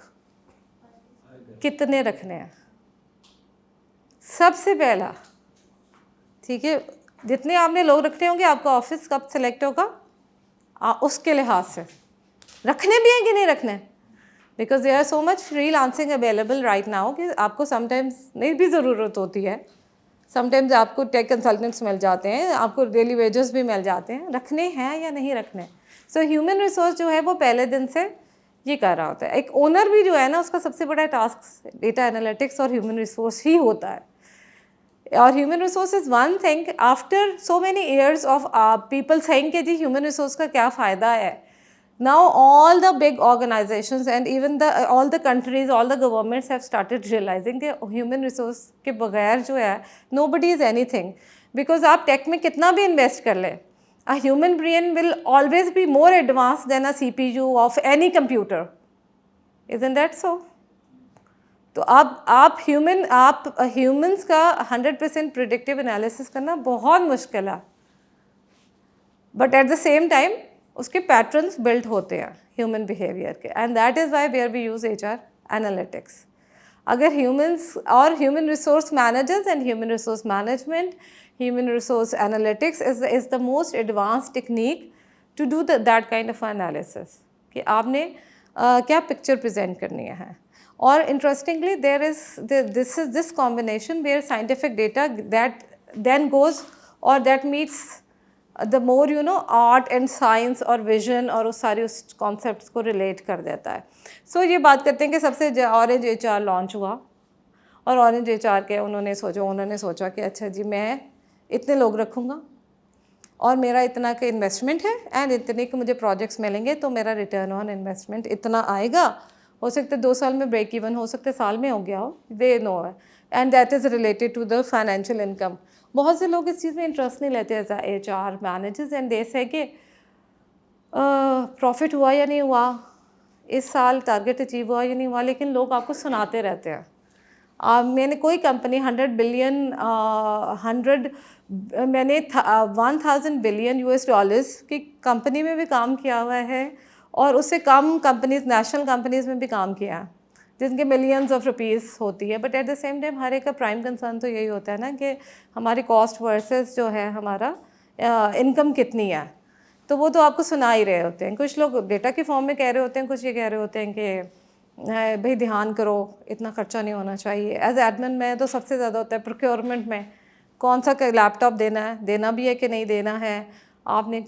कितने रखने हैं, सबसे पहला, ठीक है। जितने आपने लोग रखने होंगे, आपका ऑफिस कब सेलेक्ट होगा उसके लिहाज से रखने भी हैं कि नहीं रखने, because there are so much freelancing available right now कि आपको समटाइम्स नहीं भी ज़रूरत होती है, समटाइम्स आपको टेक कंसल्टेंट्स मिल जाते हैं, आपको डेली वेजेस भी मिल जाते हैं, रखने हैं या नहीं रखने। सो ह्यूमन रिसोर्स जो है वो पहले दिन से ये कर रहा होता है। एक ओनर भी जो है ना, उसका सबसे बड़ा टास्क डेटा एनालिटिक्स और ह्यूमन रिसोर्स ही होता है। और human resource is one thing, after so many years of people saying कि जी ह्यूमन रिसोर्स का क्या फ़ायदा है, now all the big organizations and even all the countries, all the governments have started realizing कि human resource के बगैर जो है nobody is anything, because आप टेक में कितना भी इन्वेस्ट कर ले, a human brain will always be more advanced than a CPU of any computer, isn't that so? तो आप ह्यूमंस का 100% प्रिडिक्टिव एनालिसिस करना बहुत मुश्किल है, but at the same time उसके पैटर्न्स बिल्ट होते हैं ह्यूमन बिहेवियर के, and that is why where we use HR analytics. अगर ह्यूमंस और human resource managers and human resource management, human resource analytics is the most advance technique to do that kind of analysis कि आपने क्या picture present करनी है। और interestingly this combination where scientific data that then goes और that meets the more you know art and science और vision, और उस सारी उस कॉन्सेप्ट्स को रिलेट कर देता है। सो ये बात करते हैं कि सबसे ऑरेंज HR लॉन्च हुआ, और ऑरेंज HR के उन्होंने सोचा कि अच्छा जी मैं इतने लोग रखूँगा और मेरा इतना का इन्वेस्टमेंट है एंड इतने के मुझे प्रोजेक्ट्स मिलेंगे, तो मेरा रिटर्न ऑन इन्वेस्टमेंट इतना आएगा। हो सकता है 2 साल में ब्रेक इवन, हो सकता है साल में हो गया हो, दे नो है, and that is related to the financial income. बहुत से लोग इस चीज़ में इंटरेस्ट नहीं लेते as HR managers, and they say कि प्रॉफिट हुआ या नहीं हुआ, इस साल टारगेट अचीव हुआ या नहीं हुआ, लेकिन लोग आपको सुनाते रहते हैं। मैंने कोई कंपनी 100 बिलियन मैंने 1000 बिलियन US$ की कंपनी में भी काम किया हुआ है, और उससे कम कंपनीज नेशनल कंपनीज़ में भी काम किया है जिनके मिलियंस ऑफ रुपीज़ होती है। But at the same time हर एक का प्राइम कंसर्न तो यही होता है ना कि हमारी कॉस्ट वर्सेस जो है हमारा इनकम कितनी है, तो वो तो आपको सुना ही रहे होते हैं। कुछ लोग डेटा के फॉर्म में कह रहे होते हैं, कुछ ये कह रहे होते हैं कि भाई ध्यान करो, इतना खर्चा नहीं होना चाहिए। एज एडमिन में तो सबसे ज़्यादा होता है प्रोक्योरमेंट में, कौन सा लैपटॉप देना भी है कि नहीं देना है, आपने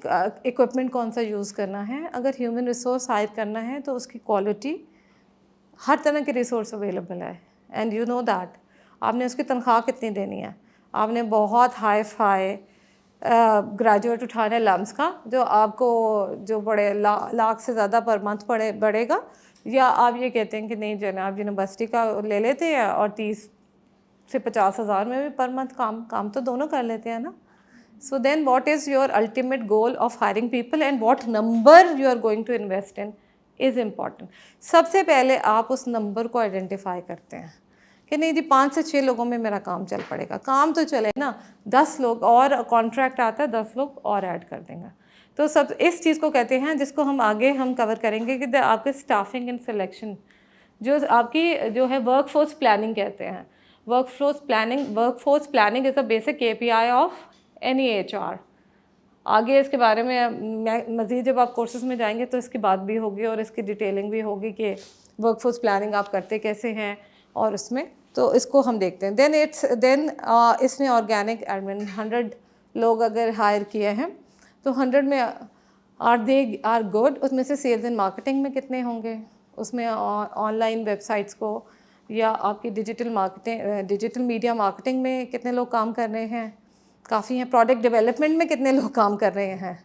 इक्विपमेंट कौन सा यूज़ करना है। अगर ह्यूमन रिसोर्स हायर करना है तो उसकी क्वालिटी, हर तरह के रिसोर्स अवेलेबल है, एंड यू नो दैट। आपने उसकी तनख्वाह कितनी देनी है, आपने बहुत हाई फाई ग्रेजुएट उठाने लम्स का जो आपको जो बड़े लाख से ज़्यादा पर मंथ बढ़ेगा, या आप ये कहते हैं कि नहीं जनाब यूनिवर्सिटी का ले लेते हैं और 30 से 50 हज़ार में भी पर मंथ काम तो दोनों कर लेते हैं ना। So then what is your ultimate goal of hiring people and what number you are going to invest in is important. सबसे पहले आप उस नंबर को आइडेंटिफाई करते हैं कि नहीं जी 5 से 6 लोगों में मेरा काम चल पड़ेगा। काम तो चले ना, 10 लोग और कॉन्ट्रैक्ट आता है, 10 लोग और ऐड कर देंगे। तो सब इस चीज़ को कहते हैं, जिसको हम आगे कवर करेंगे कि आपके स्टाफिंग एंड सिलेक्शन, जो आपकी जो है वर्कफोर्स प्लानिंग कहते हैं। Workforce planning is a basic KPI of any HR। आगे इसके बारे में मज़ीद जब आप कोर्सेज में जाएंगे तो इसकी बात भी होगी और इसकी डिटेलिंग भी होगी कि वर्कफोर्स प्लानिंग आप करते कैसे हैं, और उसमें तो इसको हम देखते हैं। देन इसमें ऑर्गेनिक एडमिन 100 लोग अगर हायर किए हैं तो 100 में आर गुड। उसमें से सेल्स एंड मार्केटिंग में कितने होंगे, उसमें ऑनलाइन वेबसाइट्स को या आपकी डिजिटल मीडिया मार्केटिंग में कितने लोग काम कर रहे हैं, काफ़ी हैं। प्रोडक्ट डेवलपमेंट में कितने लोग काम कर रहे हैं,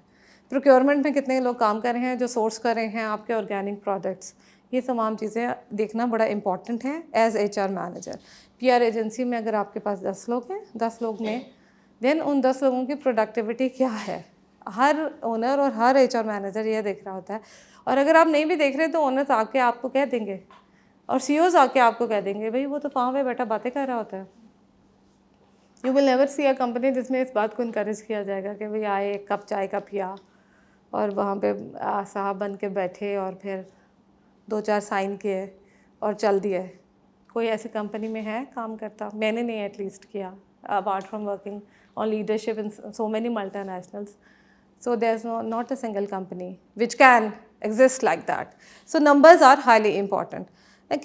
प्रोक्योरमेंट में कितने लोग काम कर रहे हैं जो सोर्स कर रहे हैं आपके ऑर्गेनिक प्रोडक्ट्स। ये तमाम चीज़ें देखना बड़ा इंपॉर्टेंट है as HR manager. PR agency में अगर आपके पास 10 लोग हैं, 10 लोग में देन उन 10 लोगों की प्रोडक्टिविटी क्या है, हर ओनर और हर HR मैनेजर ये देख रहा होता है। और अगर आप नहीं भी देख रहे तो ओनर्स आके आपको कह देंगे और CEOs आके आपको कह देंगे भाई वो तो वहाँ पे बैठा बातें कर रहा होता है। You will never see a company जिसमें इस बात को इनकरेज किया जाएगा कि भाई आए एक कप चाय का पिया और वहाँ पे साहब बन के बैठे और फिर 2-4 साइन किए और चल दिए। कोई ऐसी कंपनी में है काम करता? मैंने नहीं एटलीस्ट किया, apart from working on leadership in so many multinationals. So there's not a single company which can exist like that. So numbers are highly important.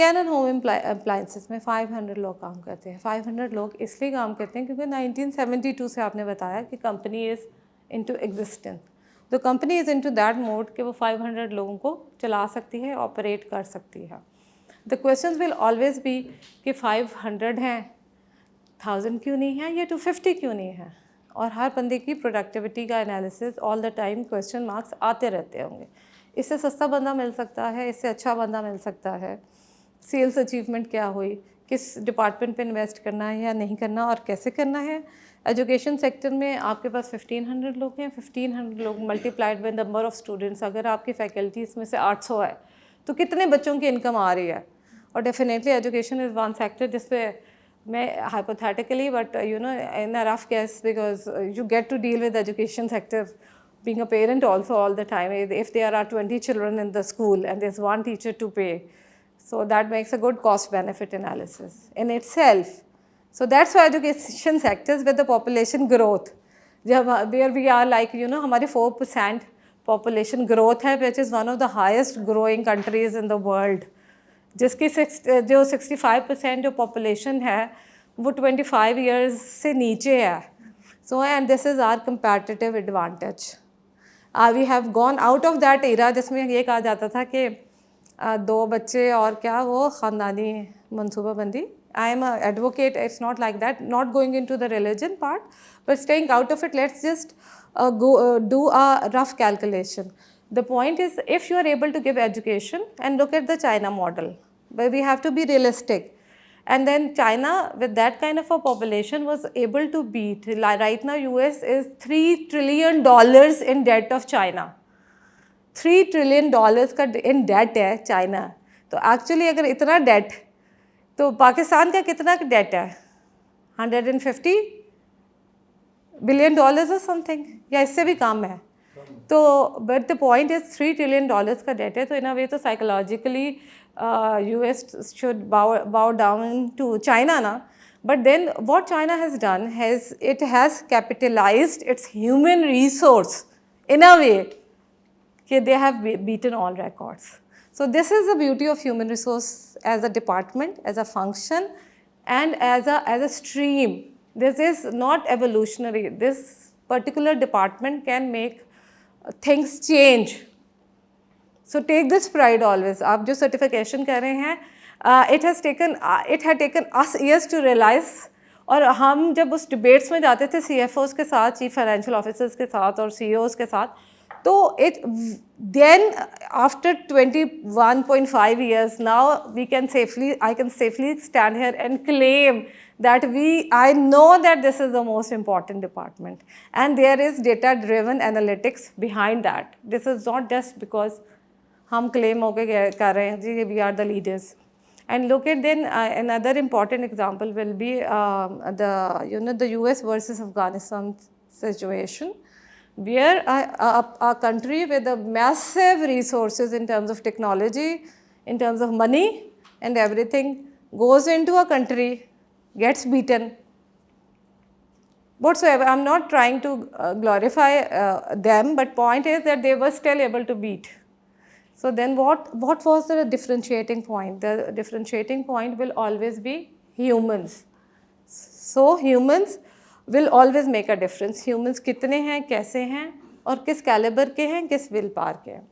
Canon Home Appliances में 500 लोग काम करते हैं। 500 लोग इसलिए काम करते हैं क्योंकि 1972 से आपने बताया कि कंपनी इज़ इनटू एग्जिस्टेंस। तो company is into that mode कि वो 500 लोगों को चला सकती है, ऑपरेट कर सकती है। The questions will always B कि 500 हैं, 1000 क्यों नहीं है या 250 क्यों नहीं है। और हर बंदे की प्रोडक्टिविटी का analysis all the time question marks आते रहते होंगे। इससे सस्ता बंदा मिल सकता है, इससे अच्छा बंदा मिल सकता है, सेल्स अचीवमेंट क्या हुई, किस डिपार्टमेंट पे इन्वेस्ट करना है या नहीं करना और कैसे करना है। एजुकेशन सेक्टर में आपके पास 1500 लोग हैं, 1500 लोग multiplied by number of students, अगर आपकी फैकल्टीज़ में से 800 है तो कितने बच्चों की इनकम आ रही है। और definitely education is one sector जिस पे मैं hypothetically but in a rough guess because you get to deal with education sector being a parent also all the time. If there are 20 children in the school and there's one teacher to pay, so that makes a good cost benefit analysis in itself. So that's why education sectors with the population growth where we are like हमारी 4% population growth है which is one of the highest growing countries in the world, जिसकी जो 65% जो population है वो 25 years से नीचे है। So and this is our competitive advantage. We have gone out of that era जिसमें ये कहा जाता था कि 2 बच्चे और क्या वो ख़ानदानी मनसूबाबंदी। I am a advocate, it's not like that, not going into the religion part but staying out of it, let's just do a rough calculation. The point is, if you are able to give education and look at the China model, where we have to be realistic, and then China with that kind of a population was able to beat, right now US is $3 trillion in debt of China. $3 trillion का in debt है China. तो actually अगर इतना debt, तो पाकिस्तान का कितना debt है? $150 billion or something, या इससे भी कम है। तो but the point is $3 trillion का डेट है। तो इन अ वे तो psychologically US should bow down to China ना, but then what China has done it has capitalized its human resource in a way कि they have beaten all records. So this is the beauty of human resource as a department, as a function, and as a stream. This is not evolutionary. This particular department can make things change. So take this pride always. आप जो certification कर रहे हैं, it had taken us years to realize. और हम जब उस debates में जाते थे CFOs के साथ, Chief Financial Officers के साथ और CEOs के साथ, तो then after 21.5 years now I can safely stand here and claim that I know that this is the most important department, and there is data driven analytics behind that. This is not just because हम claim होके कर रहे हैं जी we are the leaders. And look at then another important example will be the US versus Afghanistan situation, where a country with a massive resources in terms of technology, in terms of money and everything, goes into a country, gets beaten. Whatsoever, I'm not trying to glorify them, but point is that they were still able to beat. So then what was the differentiating point? The differentiating point will always be humans. So humans will always make a difference. Humans कितने हैं, कैसे हैं और किस calibre के हैं, किस will power के हैं.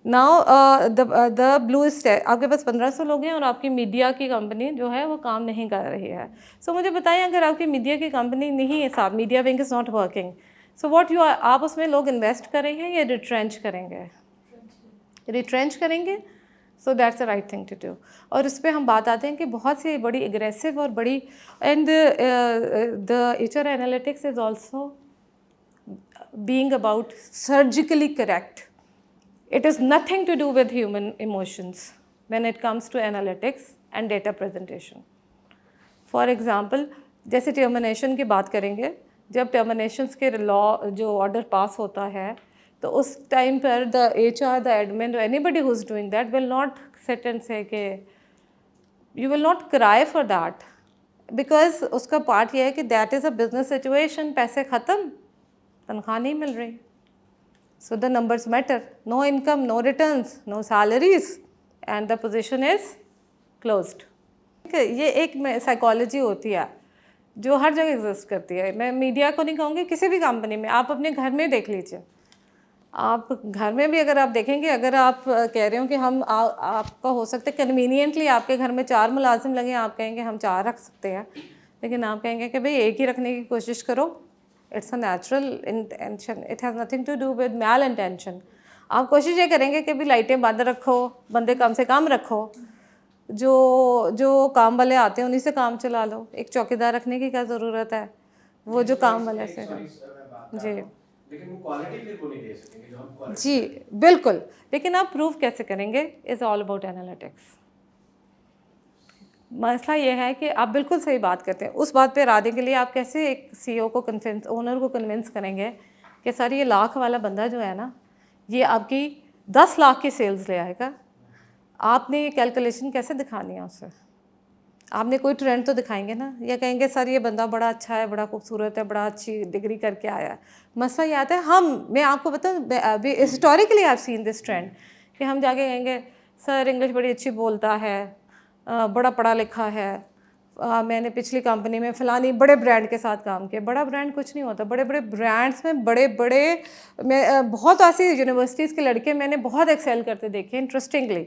नाउ द ब्लू स्टेक, आपके पास 1500 लोग हैं और आपकी मीडिया की कंपनी जो है वो काम नहीं कर रही है. सो मुझे बताएं, अगर आपकी मीडिया की कंपनी नहीं है, साहब media wing is not working, so what you, आप उसमें लोग इन्वेस्ट करेंगे या रिट्रेंच करेंगे? रिट्रेंच करेंगे. So that's the right thing to do. और इस पर हम बात आते हैं कि बहुत सी बड़ी एग्रेसिव और बड़ी, and the HR analytics is also being about surgically correct. It is nothing to do with human emotions when it comes to analytics and data presentation. For example, जैसे टर्मिनेशन की बात करेंगे, जब टर्मिनेशंस के law जो order pass होता है तो उस टाइम पर the HR, the admin, anybody who is doing that will not sit and से के, you will not cry for that, because उसका पार्ट ये है कि that is a business situation, पैसे ख़त्म, तनख्वाह नहीं मिल रही. So the numbers matter. No income, no returns, no salaries, and the position is closed. ये एक साइकोलॉजी होती है जो हर जगह एग्जिस्ट करती है. मैं मीडिया को नहीं कहूँगी, किसी भी कंपनी में आप अपने घर में देख लीजिए. आप घर में भी अगर आप देखेंगे, अगर आप कह रहे हो कि हम आपका हो सकता है कन्वीनियंटली आपके घर में 4 मुलाजिम लगे, आप कहेंगे हम 4 रख सकते हैं, लेकिन आप कहेंगे कि भाई एक ही रखने की कोशिश करो. It's a natural intention, it has nothing to do with mal intention. आप कोशिश ये करेंगे कि भी लाइटें बंद रखो, बंदे कम से कम रखो, जो काम वाले आते हैं उन्हीं से काम चला लो. एक चौकीदार रखने की क्या ज़रूरत है, वो जो काम वाले से. जी, लेकिन वो क्वालिटी फिर वो नहीं दे सकेंगे जो हम. जी बिल्कुल. लेकिन आप प्रूव कैसे करेंगे? Is all about analytics. मसला ये है कि आप बिल्कुल सही बात करते हैं. उस बात पे इरादे के लिए आप कैसे एक CEO को कन्विंस, ओनर को कन्विंस करेंगे कि सर ये लाख वाला बंदा जो है ना, ये आपकी 10 लाख की सेल्स ले आएगा. आपने ये कैलकुलेशन कैसे दिखानी है उसे? आपने कोई ट्रेंड तो दिखाएंगे ना, या कहेंगे सर ये बंदा बड़ा अच्छा है, बड़ा खूबसूरत है, बड़ा अच्छी डिग्री करके आया है. मसला ये आता है, मैं आपको बताऊँ, अभी historically I have seen this trend कि हम जाके कहेंगे सर इंग्लिश बड़ी अच्छी बोलता है, बड़ा पढ़ा लिखा है, मैंने पिछली कंपनी में फ़लानी बड़े ब्रांड के साथ काम किया. बड़ा ब्रांड कुछ नहीं होता. बड़े बड़े ब्रांड्स में मैं बहुत ऐसी यूनिवर्सिटीज़ के लड़के मैंने बहुत एक्सेल करते देखे इंटरेस्टिंगली,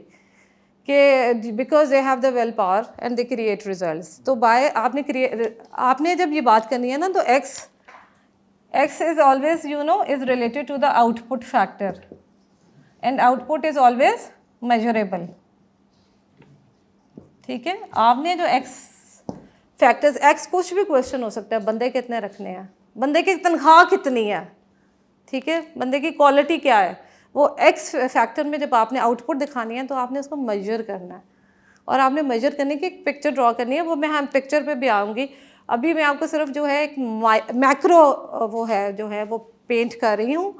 कि because they have the will power and they create results. तो आपने जब ये बात करनी है ना, तो X is always is related to the output factor, and output is always measurable. ठीक है. आपने जो एक्स फैक्टर्स, एक्स कुछ भी क्वेश्चन हो सकता है, बंदे कितने रखने हैं, बंदे की तनख्वाह कितनी है, ठीक है, बंदे की क्वालिटी क्या है, वो एक्स फैक्टर में जब आपने आउटपुट दिखानी है तो आपने उसको मेजर करना है. और आपने मेजर करने की एक पिक्चर ड्रॉ करनी है. वो मैं हम पिक्चर पे भी आऊँगी. अभी मैं आपको सिर्फ जो है एक मैक्रो वो पेंट कर रही हूँ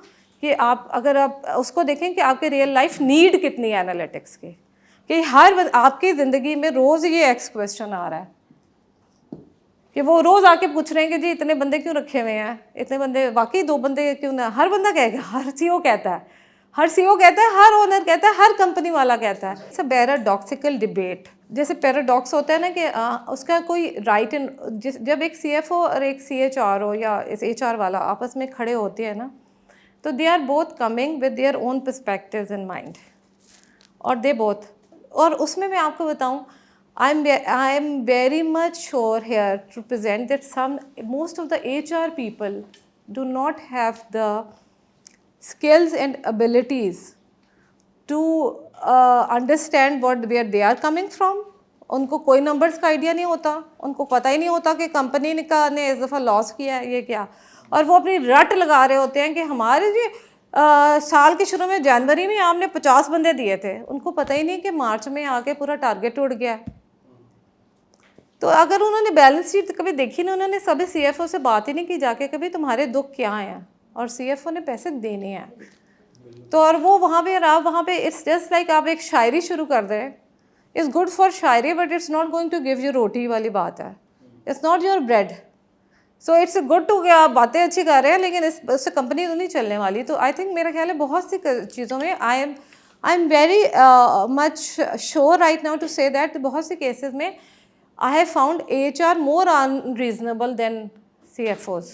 कि आप अगर आप उसको देखें कि आपके रियल लाइफ नीड कितनी है एनालिटिक्स की, कि हर आपकी ज़िंदगी में रोज़ ये एक्स क्वेश्चन आ रहा है कि वो रोज़ आके पूछ रहे हैं कि जी इतने बंदे क्यों रखे हुए हैं, इतने बंदे, वाकई 2 बंदे क्यों ना. हर बंदा कहेगा, हर CEO कहता है, हर ओनर कहता है, हर कंपनी वाला कहता है. It's a paradoxical debate. जैसे पैराडॉक्स होता है ना कि उसका कोई राइट इन, जब एक CFO और एक CHRO या HR वाला आपस में खड़े होते हैं ना, तो they are both coming with their own perspectives in mind, और दे बोथ, और उसमें मैं आपको बताऊं, I am very much sure here to present that most of the HR people do not have the skills and abilities to understand where they are coming from. उनको कोई numbers का idea नहीं होता, उनको पता ही नहीं होता कि कंपनी ने इस दफ़ा लॉस किया है, ये क्या, और वो अपनी रट लगा रहे होते हैं कि हमारे जो साल के शुरू में जनवरी में आपने 50 बंदे दिए थे, उनको पता ही नहीं कि मार्च में आके पूरा टारगेट उड़ गया. तो अगर उन्होंने बैलेंस शीट कभी देखी ना, उन्होंने सभी CFO से बात ही नहीं की जाके कभी तुम्हारे दुख क्या हैं, और CFO ने पैसे देने हैं. तो और वो वहाँ पे इट्स जस्ट लाइक आप एक शायरी शुरू कर दें. It's good for shayari, but it's not going to give you रोटी वाली बात है. It's not your bread. So it's good to, आप बातें अच्छी कर रहे हैं, लेकिन उससे कंपनी तो नहीं चलने वाली. तो आई थिंक मेरा ख्याल है बहुत सी चीज़ों में I am very much sure right now to say that बहुत से केसेस में I have found HR more unreasonable than CFOs.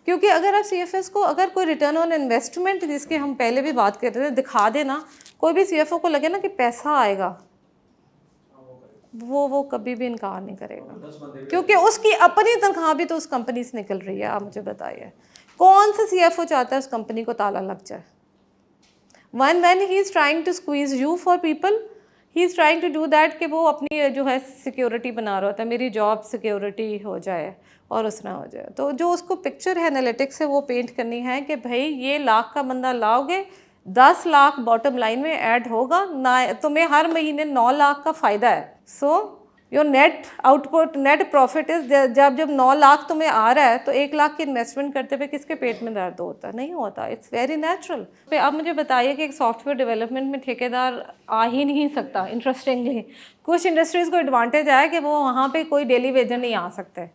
क्योंकि अगर आप CFS को अगर कोई रिटर्न ऑन इन्वेस्टमेंट जिसकी हम पहले भी बात कर रहे थे दिखा देना, कोई भी CFO को लगे ना कि पैसा आएगा, वो कभी भी इनकार नहीं करेगा, क्योंकि उसकी अपनी तनख्वाह भी तो उस कंपनी से निकल रही है। आप मुझे बताइए कौन सा CFO चाहता है उस कंपनी को ताला लग जाए? when he is trying to squeeze you for people, he is trying to do that कि वो अपनी जो है सिक्योरिटी बना रहा होता है, मेरी जॉब सिक्योरिटी हो जाए और उस ना हो जाए। तो जो उसको पिक्चर है एनालिटिक्स से वो पेंट करनी है कि भाई ये लाख का बंदा लाओगे, 10 लाख बॉटम लाइन में ऐड होगा ना, तुम्हें हर महीने 9 लाख का फ़ायदा है। So your net output, net profit is, जब 9 लाख तुम्हें आ रहा है तो 1 लाख की इन्वेस्टमेंट करते हुए किसके पेट में दर्द होता? नहीं होता। It's very natural. आप मुझे बताइए कि एक सॉफ्टवेयर डेवलपमेंट में ठेकेदार आ ही नहीं सकता। इंटरेस्टिंगली कुछ इंडस्ट्रीज़ को एडवांटेज है कि वो वहाँ पे कोई डेली वेजर नहीं आ सकते,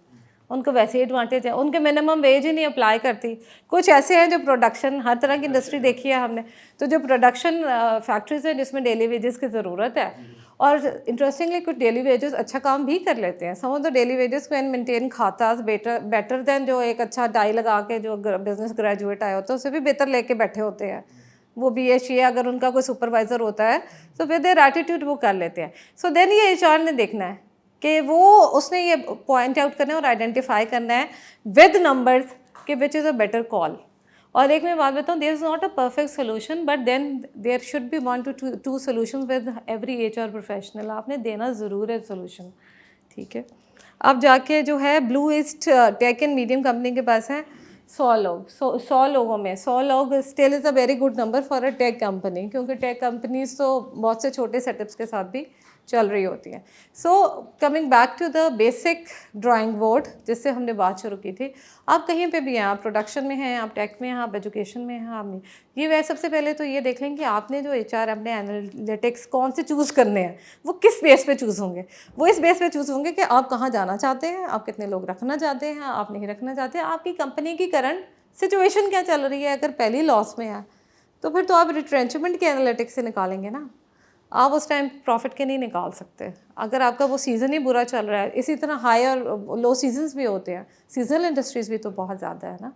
उनको वैसे ही एडवांटेज है, उनके मिनिमम वेज ही नहीं अप्लाई करती। कुछ ऐसे हैं जो प्रोडक्शन, हर तरह की इंडस्ट्री देखी है हमने, तो जो प्रोडक्शन फैक्ट्रीज हैं जिसमें डेली वेजेस की ज़रूरत है, और इंटरेस्टिंगली कुछ डेली वेजेस अच्छा काम भी कर लेते हैं। Some of the daily wages can maintain खाताज बेटर देन जो एक अच्छा डाई लगा के जो बिजनेस ग्रेजुएट आया होता है उससे भी बेहतर लेके बैठे होते हैं। वो BA अगर उनका कोई सुपरवाइज़र होता है तो विद देयर एटीट्यूड वो कर लेते हैं। सो देन ये HR ने देखना है कि वो उसने ये पॉइंट आउट करना है और आइडेंटिफाई करना है विद नंबर्स कि which is a better call. और एक मैं बात बताऊँ, there is not a perfect solution, but then there should be 1 to 2 solution with every HR professional. आपने देना ज़रूर है सोल्यूशन, ठीक है। अब जाके जो है Blue East Tech and medium company के पास है 100 लोग। 100 लोगों में 100 लोग still is a very good number for a tech company, क्योंकि टेक कंपनीज तो बहुत से छोटे सेटअप्स के साथ भी चल रही होती हैं। So coming back to the basic drawing board जिससे हमने बात शुरू की थी, आप कहीं पे भी हैं, आप प्रोडक्शन में हैं, आप टेक में हैं, आप एजुकेशन में हैं, आप ये वह सबसे पहले तो ये देख लें कि आपने जो HR अपने एनालिटिक्स कौन से चूज़ करने हैं, वो किस बेस पे चूज़ होंगे। वो इस बेस पे चूज़ होंगे कि आप कहाँ जाना चाहते हैं, आप कितने लोग रखना चाहते हैं, आप नहीं रखना चाहते, आपकी कंपनी की करंट सिचुएशन क्या चल रही है। अगर पहली लॉस में है तो फिर तो आप रिट्रेंचमेंट के एनालिटिक्स से निकालेंगे ना, आप उस टाइम प्रॉफिट के नहीं निकाल सकते। अगर आपका वो सीज़न ही बुरा चल रहा है, इसी तरह हाई और लो सीजन्स भी होते हैं, सीजनल इंडस्ट्रीज़ भी तो बहुत ज़्यादा है ना।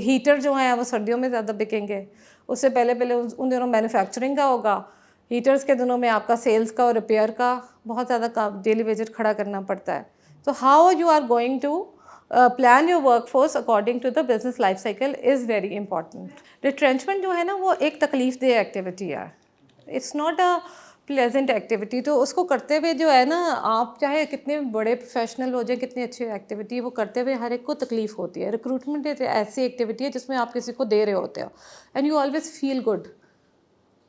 हीटर जो हैं वो सर्दियों में ज़्यादा बिकेंगे, उससे पहले उन दिनों मैन्युफैक्चरिंग का होगा, हीटर्स के दिनों में आपका सेल्स का और रिपेयर का बहुत ज़्यादा डेली वेजेस खड़ा करना पड़ता है। तो how you are going to plan your workforce according to the business life cycle is very important. Retrenchment जो है ना वो एक तकलीफ दे एक्टिविटी है, it's not a pleasant activity. तो उसको करते हुए जो है ना, आप चाहे कितने बड़े प्रोफेशनल हो जाए, कितनी अच्छी एक्टिविटी, वो करते हुए हर एक को तकलीफ होती है। रिक्रूटमेंट एक ऐसी एक्टिविटी है जिसमें आप किसी को दे रहे होते हो and you always feel good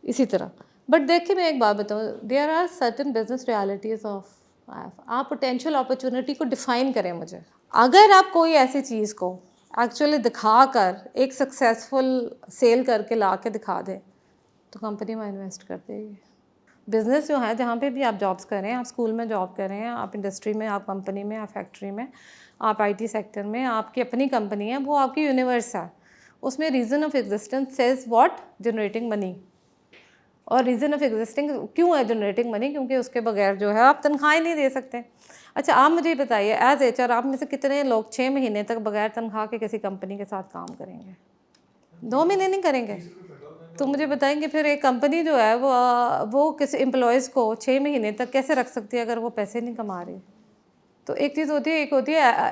इसी तरह। बट देखिए मैं एक बात बताऊँ, there are certain business realities of, आप पोटेंशियल अपॉर्चुनिटी को डिफ़ाइन करें मुझे। अगर आप कोई ऐसी चीज़ को एक्चुअली दिखा कर एक सक्सेसफुल सेल करके ला के दिखा दें तो कंपनी में इन्वेस्ट कर देगी। बिज़नेस जो है, जहाँ पे भी आप जॉब्स कर रहे हैं, आप स्कूल में जॉब कर रहे हैं, आप इंडस्ट्री में, आप कंपनी में, आप फैक्ट्री में, आप IT सेक्टर में, आपकी अपनी कंपनी है, वो आपकी यूनिवर्स है। उसमें reason of existence says what, generating money. और रीज़न ऑफ एग्जिस्टिंग क्यों है जनरेटिंग मनी? क्योंकि उसके बगैर जो है आप तनख्वाह नहीं दे सकते। अच्छा आप मुझे बताइए, एज HR आप में से कितने लोग 6 महीने तक बगैर तनख्वाह के किसी कंपनी के साथ काम करेंगे? 2 महीने नहीं करेंगे। तो मुझे बताएंगे फिर एक कंपनी जो है वो किसी एम्प्लॉयज़ को 6 महीने तक कैसे रख सकती है अगर वो पैसे नहीं कमा रही? तो एक चीज़ होती है,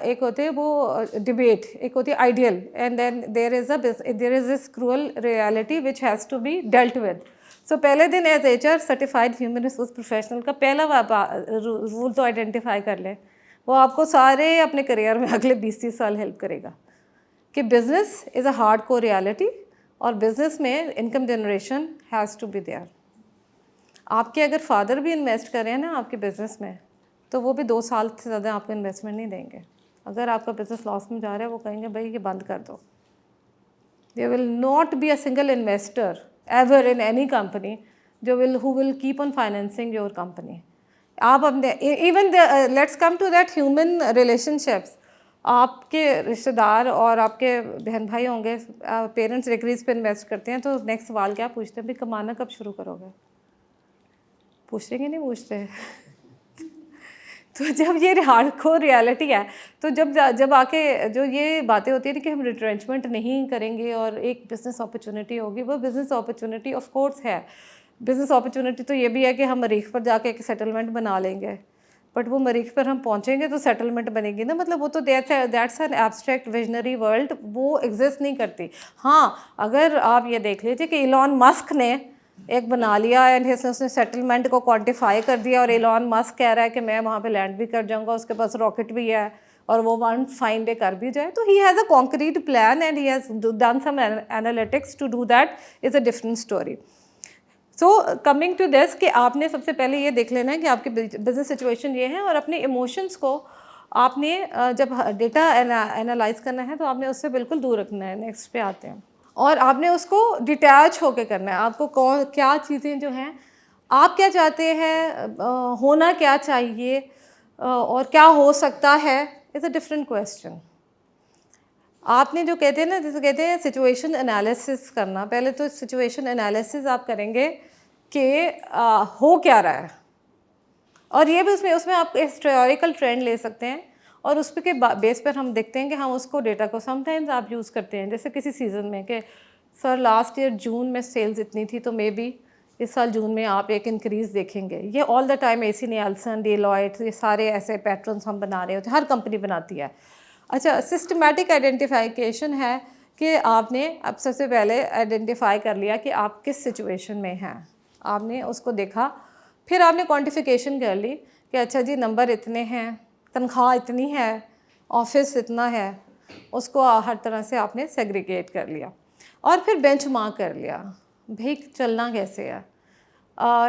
एक होती है वो डिबेट, एक होती है ideal, and then there is this cruel reality which has to be dealt with. सो पहले दिन as HR certified human resource professional का पहला रूल तो आइडेंटिफाई कर लें, वो आपको सारे अपने करियर में अगले 20-30 साल हेल्प करेगा कि business is a hard core reality और बिज़नेस में income generation has to be there. आपके अगर फादर भी इन्वेस्ट कर रहे हैं ना आपके बिज़नेस में, तो वो भी 2 साल से ज़्यादा आपको इन्वेस्टमेंट नहीं देंगे। अगर आपका बिज़नेस लॉस में जा रहा है वो कहेंगे भाई ये बंद कर दो। There will not be a single investor ever in any company who will keep on financing your company। आप अपने even let's come to that human relationships, आपके रिश्तेदार और आपके बहन भाई होंगे, पेरेंट्स डिग्रीज पे इन्वेस्ट करते हैं, तो नेक्स्ट सवाल क्या पूछते हैं, भाई कमाना कब शुरू करोगे? पूछते कि नहीं पूछते? तो जब ये हार्डकोर रियलिटी है, तो जब आके जो ये बातें होती है कि हम रिट्रेंचमेंट नहीं करेंगे और एक बिज़नेस अपॉर्चुनिटी होगी, वो बिज़नेस अपॉर्चुनिटी ऑफ कोर्स है। बिज़नेस अपॉर्चुनिटी तो ये भी है कि हम मरीख पर जाके एक सेटलमेंट बना लेंगे, बट वो मरीख पर हम पहुंचेंगे तो सेटलमेंट बनेगी ना, मतलब वो तो that's an abstract visionary world, वो एग्जिस्ट नहीं करती। हाँ, अगर आप ये देख लीजिए कि इलॉन मस्क ने एक बना लिया एंड उसने सेटलमेंट को क्वांटिफाई कर दिया, और इलॉन मस्क कह रहा है कि मैं वहाँ पे लैंड भी कर जाऊँगा, उसके पास रॉकेट भी है, और वो वन फाइन डे कर भी जाए, तो he has a concrete plan and he has done some analytics to do that, is a different story. So coming to this कि आपने सबसे पहले ये देख लेना है कि आपकी बिजनेस सिचुएशन ये है, और अपने इमोशंस को आपने जब डेटा एनालाइज करना है तो आपने उससे बिल्कुल दूर रखना है। नेक्स्ट पे आते हैं, और आपने उसको डिटैच होके करना है। आपको कौन क्या चीज़ें जो हैं, आप क्या चाहते हैं, होना क्या चाहिए, और क्या हो सकता है, इज़ अ डिफरेंट क्वेश्चन। आपने जो कहते हैं ना, जैसे कहते हैं सिचुएशन एनालिसिस करना, पहले तो सिचुएशन एनालिसिस आप करेंगे कि हो क्या रहा है, और ये भी उसमें आप हिस्टोरिकल ट्रेंड ले सकते हैं, और उस पे के बेस पर हम देखते हैं कि हम उसको डेटा को समटाइम्स आप यूज़ करते हैं, जैसे किसी सीज़न में कि सर लास्ट ईयर जून में सेल्स इतनी थी, तो मे बी इस साल जून में आप एक इंक्रीज़ देखेंगे। ये all the time AC Nielsen, Deloitte, ये सारे ऐसे पैटर्न्स हम बना रहे होते हैं, हर कंपनी बनाती है। अच्छा, सिस्टमैटिक आइडेंटिफिकेशन है कि आपने अब सबसे पहले आइडेंटिफाई कर लिया कि आप किस सिचुएशन में हैं, आपने उसको देखा, फिर आपने क्वांटिफिकेशन कर ली कि अच्छा जी नंबर इतने हैं, तनख्वाह इतनी है, ऑफिस इतना है, उसको हर तरह से आपने सेग्रीगेट कर लिया, और फिर बेंचमार्क कर लिया भाई चलना कैसे है।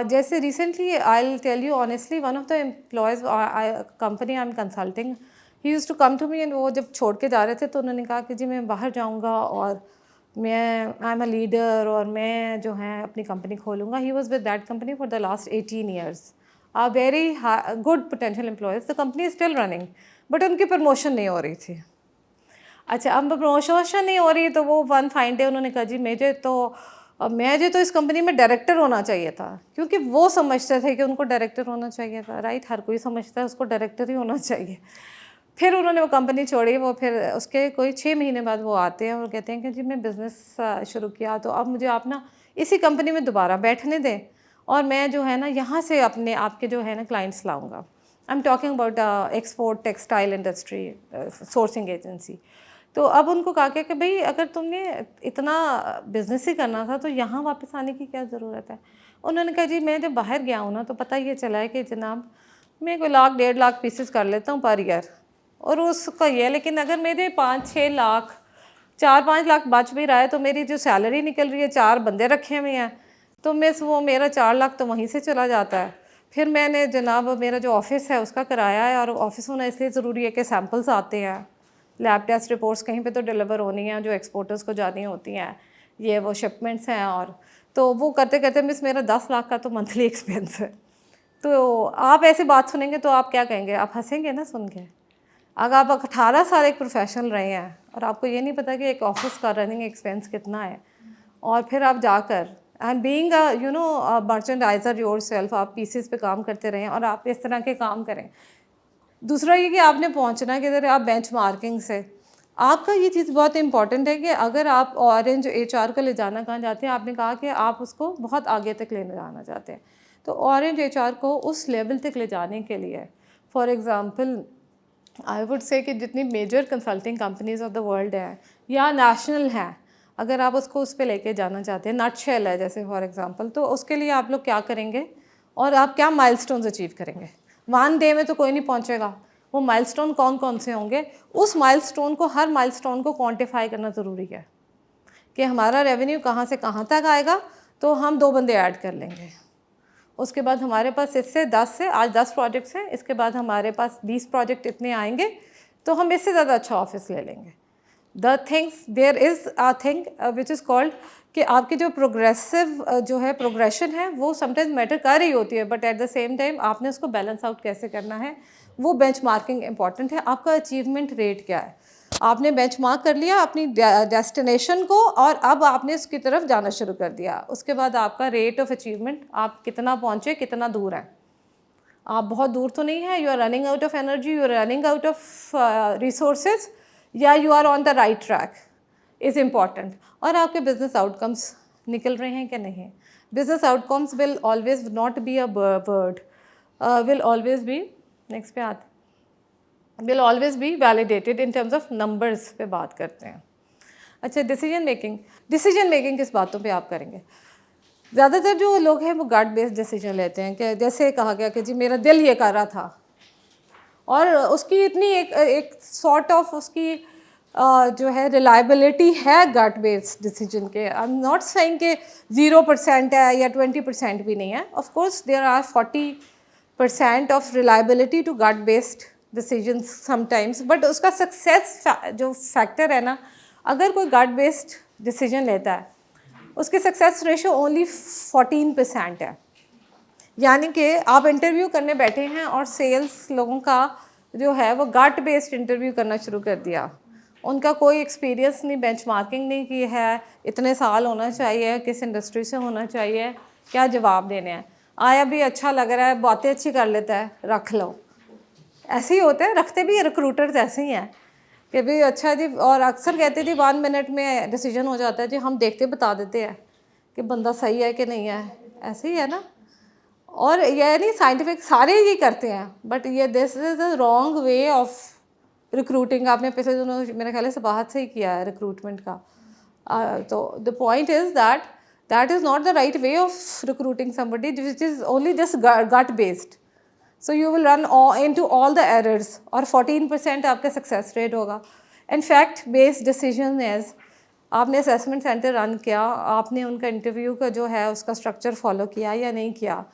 जैसे recently I will tell you honestly, one of the employees company I am consulting, he use to come to me, and वो जब छोड़ के जा रहे थे तो उन्होंने कहा कि जी मैं बाहर जाऊंगा और मैं आई एम अ लीडर और मैं जो है अपनी कंपनी खोलूँगा। He was with that company for the last 18 years, a very good potential employees, the company is still running, but उनकी प्रमोशन नहीं हो रही थी। अच्छा, अब प्रमोशन नहीं हो रही तो वो वन फाइन डे उन्होंने कहा जी मुझे तो इस कंपनी में डायरेक्टर होना चाहिए था, क्योंकि वो समझते थे कि उनको डायरेक्टर होना चाहिए था। राइट, हर कोई समझता है उसको डायरेक्टर ही होना चाहिए। फिर उन्होंने वो कंपनी छोड़ी, वो फिर उसके कोई 6 महीने बाद वो आते हैं और कहते हैं कि जी मैं बिज़नेस शुरू किया, तो अब मुझे आप ना इसी कंपनी में दोबारा बैठने दें, और मैं जो है ना यहाँ से अपने आपके जो है ना क्लाइंट्स लाऊंगा। I am talking about export textile industry sourcing agency. तो अब उनको कहा कि भाई अगर तुमने इतना बिज़नेस ही करना था तो यहाँ वापस आने की क्या ज़रूरत है। उन्होंने कहा जी मैं जब बाहर गया हूँ ना तो पता ये चला है कि जनाब मैं कोई 1 लाख 1.5 लाख पीसेस कर लेता हूँ पर ईयर, और उसका ये, लेकिन अगर मेरे 5-6 लाख 4-5 लाख बच भी रहा है तो मेरी जो सैलरी निकल रही है, 4 बंदे रखे हुए हैं, तो वो मेरा 4 लाख तो वहीं से चला जाता है। फिर मैंने जनाब मेरा जो ऑफिस है उसका किराया है, और ऑफिस होना इसलिए ज़रूरी है कि सैम्पल्स आते हैं, लैब टेस्ट रिपोर्ट्स कहीं पे तो डिलीवर होनी है जो एक्सपोर्टर्स को जानी होती हैं, ये वो शिपमेंट्स हैं, और तो वो करते करते मिस मेरा 10 लाख का तो मंथली एक्सपेंस है। तो आप ऐसी बात सुनेंगे तो आप क्या कहेंगे, आप हंसेंगे ना सुन के। अगर आप 18 साल एक प्रोफेशनल रहे हैं और आपको ये नहीं पता कि एक ऑफिस का रनिंग एक्सपेंस कितना है, और फिर आप जाकर and being you know merchandiser yourself, आप पीसेस पे काम करते रहें और आप इस तरह के काम करें। दूसरा ये कि आपने पहुंचना किधर है, आप बेंचमार्किंग से। आपका ये चीज़ बहुत इंपॉर्टेंट है कि अगर आप ऑरेंज HR को ले जाना कहाँ चाहते हैं, आपने कहा कि आप उसको बहुत आगे तक ले जाना चाहते हैं, तो ऑरेंज HR को उस लेवल तक ले जाने के लिए, for example I would say कि जितनी major consulting companies of the world है या नेशनल हैं, अगर आप उसको उस पर लेके जाना चाहते हैं, नटशेल है जैसे फॉर एग्ज़ाम्पल, तो उसके लिए आप लोग क्या करेंगे और आप क्या माइलस्टोन्स अचीव करेंगे। 1 डे में तो कोई नहीं पहुंचेगा, वो माइलस्टोन कौन कौन से होंगे, उस माइलस्टोन को, हर माइलस्टोन को क्वांटिफाई करना ज़रूरी है कि हमारा रेवेन्यू कहाँ से कहाँ तक आएगा, तो हम 2 बंदे ऐड कर लेंगे। उसके बाद हमारे पास इससे 10 से आज 10 प्रोजेक्ट्स हैं, इसके बाद हमारे पास 20 प्रोजेक्ट इतने आएंगे तो हम इससे ज़्यादा अच्छा ऑफिस ले लेंगे। The things there is a thing which is called कि आपकी जो प्रोग्रेसिव जो है प्रोग्रेशन है वो समटाइम्स मैटर कर रही होती है, but at the same time आपने उसको बैलेंस आउट कैसे करना है, वो बेंचमार्किंग इंपॉर्टेंट है। आपका अचीवमेंट रेट क्या है, आपने बेंचमार्क कर लिया अपनी डेस्टिनेशन को और अब आपने उसकी तरफ जाना शुरू कर दिया, उसके बाद आपका रेट ऑफ अचीवमेंट, आप कितना पहुँचे, कितना दूर हैं। आप बहुत दूर तो नहीं है, you are running out of energy, you are running out of resources, या you are on the right track is important. और आपके बिजनेस आउटकम्स निकल रहे हैं कि नहीं। Business outcomes will always not be a word, will always be, next पे आते, will always be validated in terms of numbers पे बात करते हैं। अच्छा, डिसीजन मेकिंग किस बातों पे आप करेंगे। ज़्यादातर जो लोग हैं वो गट बेस्ड डिसीजन लेते हैं, कि जैसे कहा गया कि जी मेरा दिल ये कर रहा था, और उसकी इतनी एक सॉर्ट ऑफ उसकी जो है रिलायबिलिटी है गट बेस्ड डिसीजन के। आई एम नॉट सेइंग कि 0% है या 20% भी नहीं है। Of course there are 40% of reliability to gut based decisions sometimes, but उसका सक्सेस जो फैक्टर है ना, अगर कोई गट बेस्ड डिसीजन लेता है उसकी सक्सेस रेशो ओनली 14% है। यानी कि आप इंटरव्यू करने बैठे हैं और सेल्स लोगों का जो है वो गट बेस्ड इंटरव्यू करना शुरू कर दिया, उनका कोई एक्सपीरियंस नहीं, बेंचमार्किंग नहीं की है, इतने साल होना चाहिए, किस इंडस्ट्री से होना चाहिए, क्या जवाब देने हैं, आया भी अच्छा लग रहा है, बातें अच्छी कर लेता है, रख लो। ऐसे ही होते हैं, रखते भी रिक्रूटर्स ऐसे ही हैं कि भाई अच्छा जी, और अक्सर कहते थे 1 मिनट में डिसीजन हो जाता है जी, हम देखते बता देते हैं कि बंदा सही है कि नहीं है, ऐसे ही है ना। और ये नहीं साइंटिफिक सारे ही करते हैं, बट ये this is a wrong way of recruiting. आपने पिछले दिनों मेरे ख्याल से बाहर से ही किया है रिक्रूटमेंट का। तो the point is that is not the right way of recruiting somebody which is only just gut based. So you will run into all the errors, और 14% आपका सक्सेस रेट होगा। And fact based decision is, आपने assessment centre run किया, आपने उनका interview का जो है उसका स्ट्रक्चर फॉलो किया या नहीं किया,